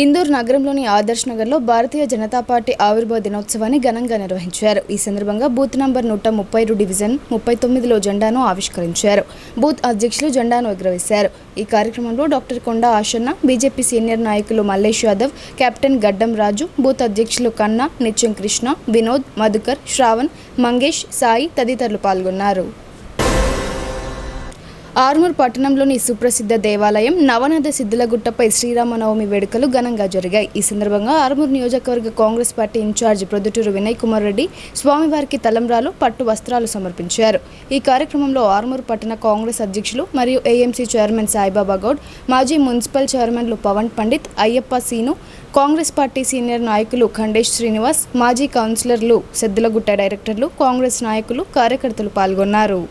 ఇందూర్ నగరంలోని ఆదర్శ్ నగర్లో భారతీయ జనతా పార్టీ ఆవిర్భావ దినోత్సవాన్ని ఘనంగా నిర్వహించారు. ఈ సందర్భంగా బూత్ నంబర్ 132 డివిజన్ 39లో జెండాను ఆవిష్కరించారు. బూత్ అధ్యక్షులు జెండాను ఎగురవేశారు. ఈ కార్యక్రమంలో డాక్టర్ కొండా ఆశన్న, బీజేపీ సీనియర్ నాయకులు మల్లేష్ యాదవ్, కెప్టెన్ గడ్డం రాజు, బూత్ అధ్యక్షులు కన్నా, నిత్యం కృష్ణ, వినోద్, మధుకర్, శ్రావణ్, మంగేష్, సాయి తదితరులు పాల్గొన్నారు. ఆర్మూర్ పట్టణంలోని సుప్రసిద్ధ దేవాలయం నవనాథ సిద్ధులగుట్టపై శ్రీరామనవమి వేడుకలు ఘనంగా జరిగాయి. ఈ సందర్భంగా ఆర్మూర్ నియోజకవర్గ కాంగ్రెస్ పార్టీ ఇన్ఛార్జ్ ప్రొద్దుటూరు వినయ్ కుమార్ రెడ్డి స్వామివారికి తలంబ్రాలు, పట్టు వస్త్రాలు సమర్పించారు. ఈ కార్యక్రమంలో ఆర్మూర్ పట్టణ కాంగ్రెస్ అధ్యక్షులు మరియు ఏఎంసీ చైర్మన్ సాయిబాబా గౌడ్, మాజీ మున్సిపల్ చైర్మన్లు పవన్ పండిత్, అయ్యప్ప సీను, కాంగ్రెస్ పార్టీ సీనియర్ నాయకులు ఖండేష్ శ్రీనివాస్, మాజీ కౌన్సిలర్లు, సిద్ధులగుట్ట డైరెక్టర్లు, కాంగ్రెస్ నాయకులు, కార్యకర్తలు పాల్గొన్నారు.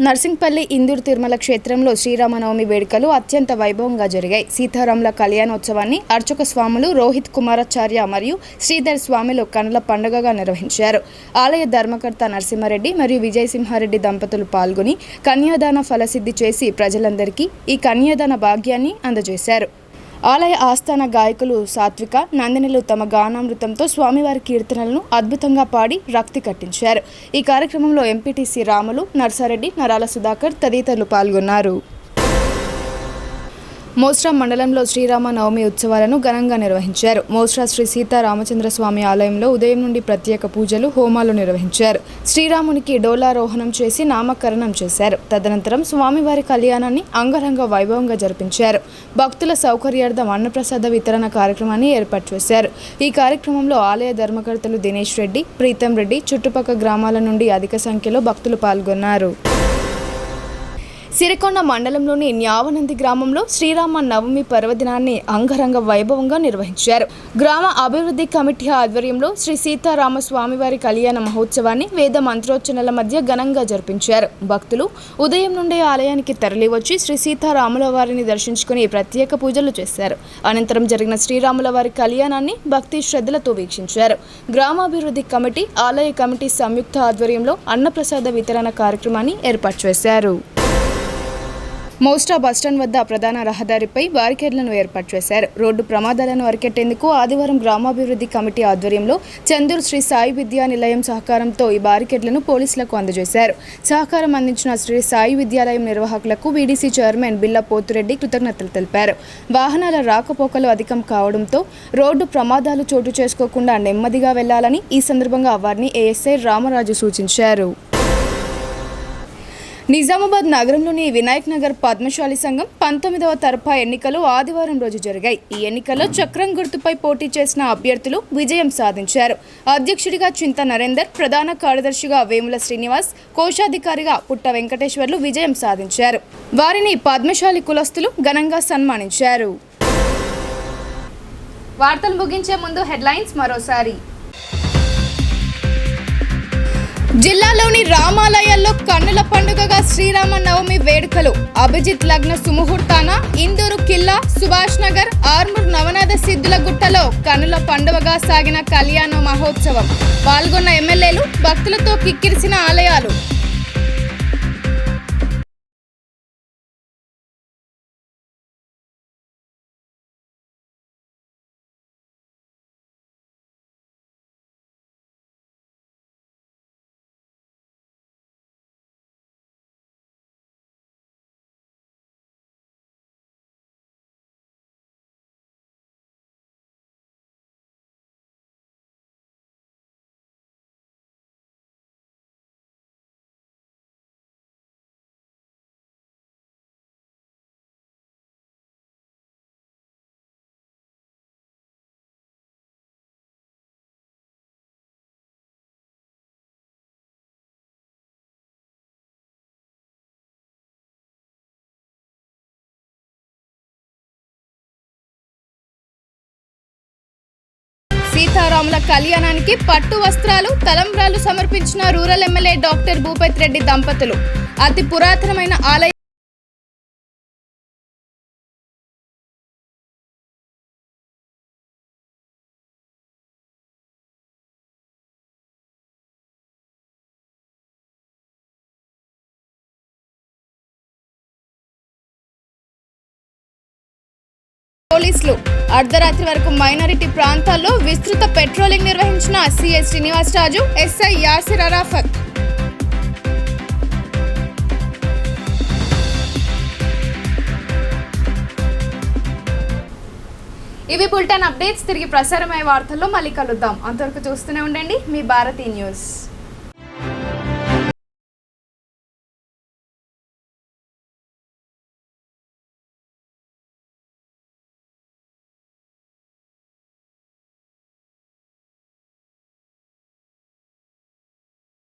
నర్సింగ్పల్లి ఇందూరు తిరుమల క్షేత్రంలో శ్రీరామనవమి వేడుకలు అత్యంత వైభవంగా జరిగాయి. సీతారాముల కళ్యాణోత్సవాన్ని అర్చక స్వాములు రోహిత్ కుమారాచార్య మరియు శ్రీధర్ స్వామిలు కనుల పండుగగా నిర్వహించారు. ఆలయ ధర్మకర్త నరసింహారెడ్డి మరియు విజయసింహారెడ్డి దంపతులు పాల్గొని కన్యాదాన ఫలసిద్ధి చేసి ప్రజలందరికీ ఈ కన్యాదాన భాగ్యాన్ని అందజేశారు. ఆలయ ఆస్థాన గాయకులు సాత్విక, నందినిలు తమ గానామృతంతో స్వామివారి కీర్తనలను అద్భుతంగా పాడి రక్తి కట్టించారు. ఈ కార్యక్రమంలో ఎంపీటీసీ రాములు, నర్సారెడ్డి, నరాల సుధాకర్ తదితరులు పాల్గొన్నారు. మోస్రా మండలంలో శ్రీరామనవమి ఉత్సవాలను ఘనంగా నిర్వహించారు. మోస్రా శ్రీ సీతారామచంద్ర స్వామి ఆలయంలో ఉదయం నుండి ప్రత్యేక పూజలు, హోమాలు నిర్వహించారు. శ్రీరామునికి డోలారోహణం చేసి నామకరణం చేశారు. తదనంతరం స్వామివారి కళ్యాణాన్ని అంగరంగ వైభవంగా జరిపించారు. భక్తుల సౌకర్యార్థం అన్నప్రసాద వితరణ కార్యక్రమాన్ని ఏర్పాటు చేశారు. ఈ కార్యక్రమంలో ఆలయ ధర్మకర్తలు దినేష్ రెడ్డి, ప్రీతం రెడ్డి, చుట్టుపక్కల గ్రామాల నుండి అధిక సంఖ్యలో భక్తులు పాల్గొన్నారు. సిరికొండ మండలంలోని న్యావనంది గ్రామంలో శ్రీరామ నవమి పర్వదినాన్ని అంగరంగ వైభవంగా నిర్వహించారు. గ్రామ అభివృద్ధి కమిటీ ఆధ్వర్యంలో శ్రీ సీతారామ స్వామివారి కళ్యాణ మహోత్సవాన్ని వేద మంత్రోచ్చరణల మధ్య ఘనంగా జరిపించారు. భక్తులు ఉదయం నుండే ఆలయానికి తరలివచ్చి శ్రీ సీతారాముల వారిని దర్శించుకుని ప్రత్యేక పూజలు చేశారు. అనంతరం జరిగిన శ్రీరాముల వారి కళ్యాణాన్ని భక్తి శ్రద్ధలతో వీక్షించారు. గ్రామాభివృద్ధి కమిటీ, ఆలయ కమిటీ సంయుక్త ఆధ్వర్యంలో అన్నప్రసాద వితరణ కార్యక్రమాన్ని ఏర్పాటు చేశారు. మోస్టా బస్టాండ్ వద్ద ప్రధాన రహదారిపై బారికేడ్లను ఏర్పాటు చేశారు. రోడ్డు ప్రమాదాలను అరికట్టేందుకు ఆదివారం గ్రామాభివృద్ధి కమిటీ ఆధ్వర్యంలో చందూరు శ్రీ సాయి విద్యా నిలయం సహకారంతో ఈ బారికేడ్లను పోలీసులకు అందజేశారు. సహకారం అందించిన శ్రీ సాయి విద్యాలయం నిర్వాహకులకు వీడీసీ చైర్మన్ బిల్ల పోతురెడ్డి కృతజ్ఞతలు తెలిపారు. వాహనాల రాకపోకలు అధికం కావడంతో రోడ్డు ప్రమాదాలు చోటు చేసుకోకుండా నెమ్మదిగా వెళ్లాలని ఈ సందర్భంగా వారిని ఏఎస్ఐ రామరాజు సూచించారు. నిజామాబాద్ నగరంలోని వినాయక్ నగర్ పద్మశాలి సంఘం 19వ తరఫా ఎన్నికలు ఆదివారం రోజు జరిగాయి. ఈ ఎన్నికల్లో చక్రం గుర్తుపై పోటీ చేసిన అభ్యర్థులు విజయం సాధించారు. అధ్యక్షుడిగా చింత నరేందర్, ప్రధాన కార్యదర్శిగా వేముల శ్రీనివాస్, కోశాధికారిగా పుట్ట వెంకటేశ్వర్లు విజయం సాధించారు. వారిని పద్మశాలి కులస్తులు ఘనంగా సన్మానించారు. వార్తలు ముగించే ముందు హెడ్లైన్స్ మరోసారి. జిల్లాలోని రామాలయాల్లో కన్నుల పండుగగా శ్రీరామ నవమి వేడుకలు. అభిజిత్ లగ్న సుముహూర్తాన ఇందూరు కిల్లా, సుభాష్ నగర్, ఆర్మూర్ నవనాథ సిద్ధుల గుట్టలో కన్నుల పండుగగా సాగిన కళ్యాణ మహోత్సవం. పాల్గొన్న ఎమ్మెల్యేలు, భక్తులతో కిక్కిరిసిన ఆలయాలు. సీతారాముల కళ్యాణానికి పట్టు వస్త్రాలు, తలంబ్రాలు సమర్పించిన rural MLA doctor Bhupathi Reddy దంపతులు. అతి పురాతనమైన ఆలయ పోలీసులు అర్ధరాత్రి వరకు మైనారిటీ ప్రాంతాల్లో విస్తృత పెట్రోలింగ్ నిర్వహించిన సిఐ శ్రీనివాస్ రాజు, ఎస్ఐ యాసిర్ అరాఫత్. ఇవి బులెటిన్ అప్డేట్స్. తిరిగి ప్రసారమయ్యే వార్తల్లో మళ్ళీ కలుద్దాం. అంతవరకు చూస్తూనే ఉండండి మీ భారతీ న్యూస్.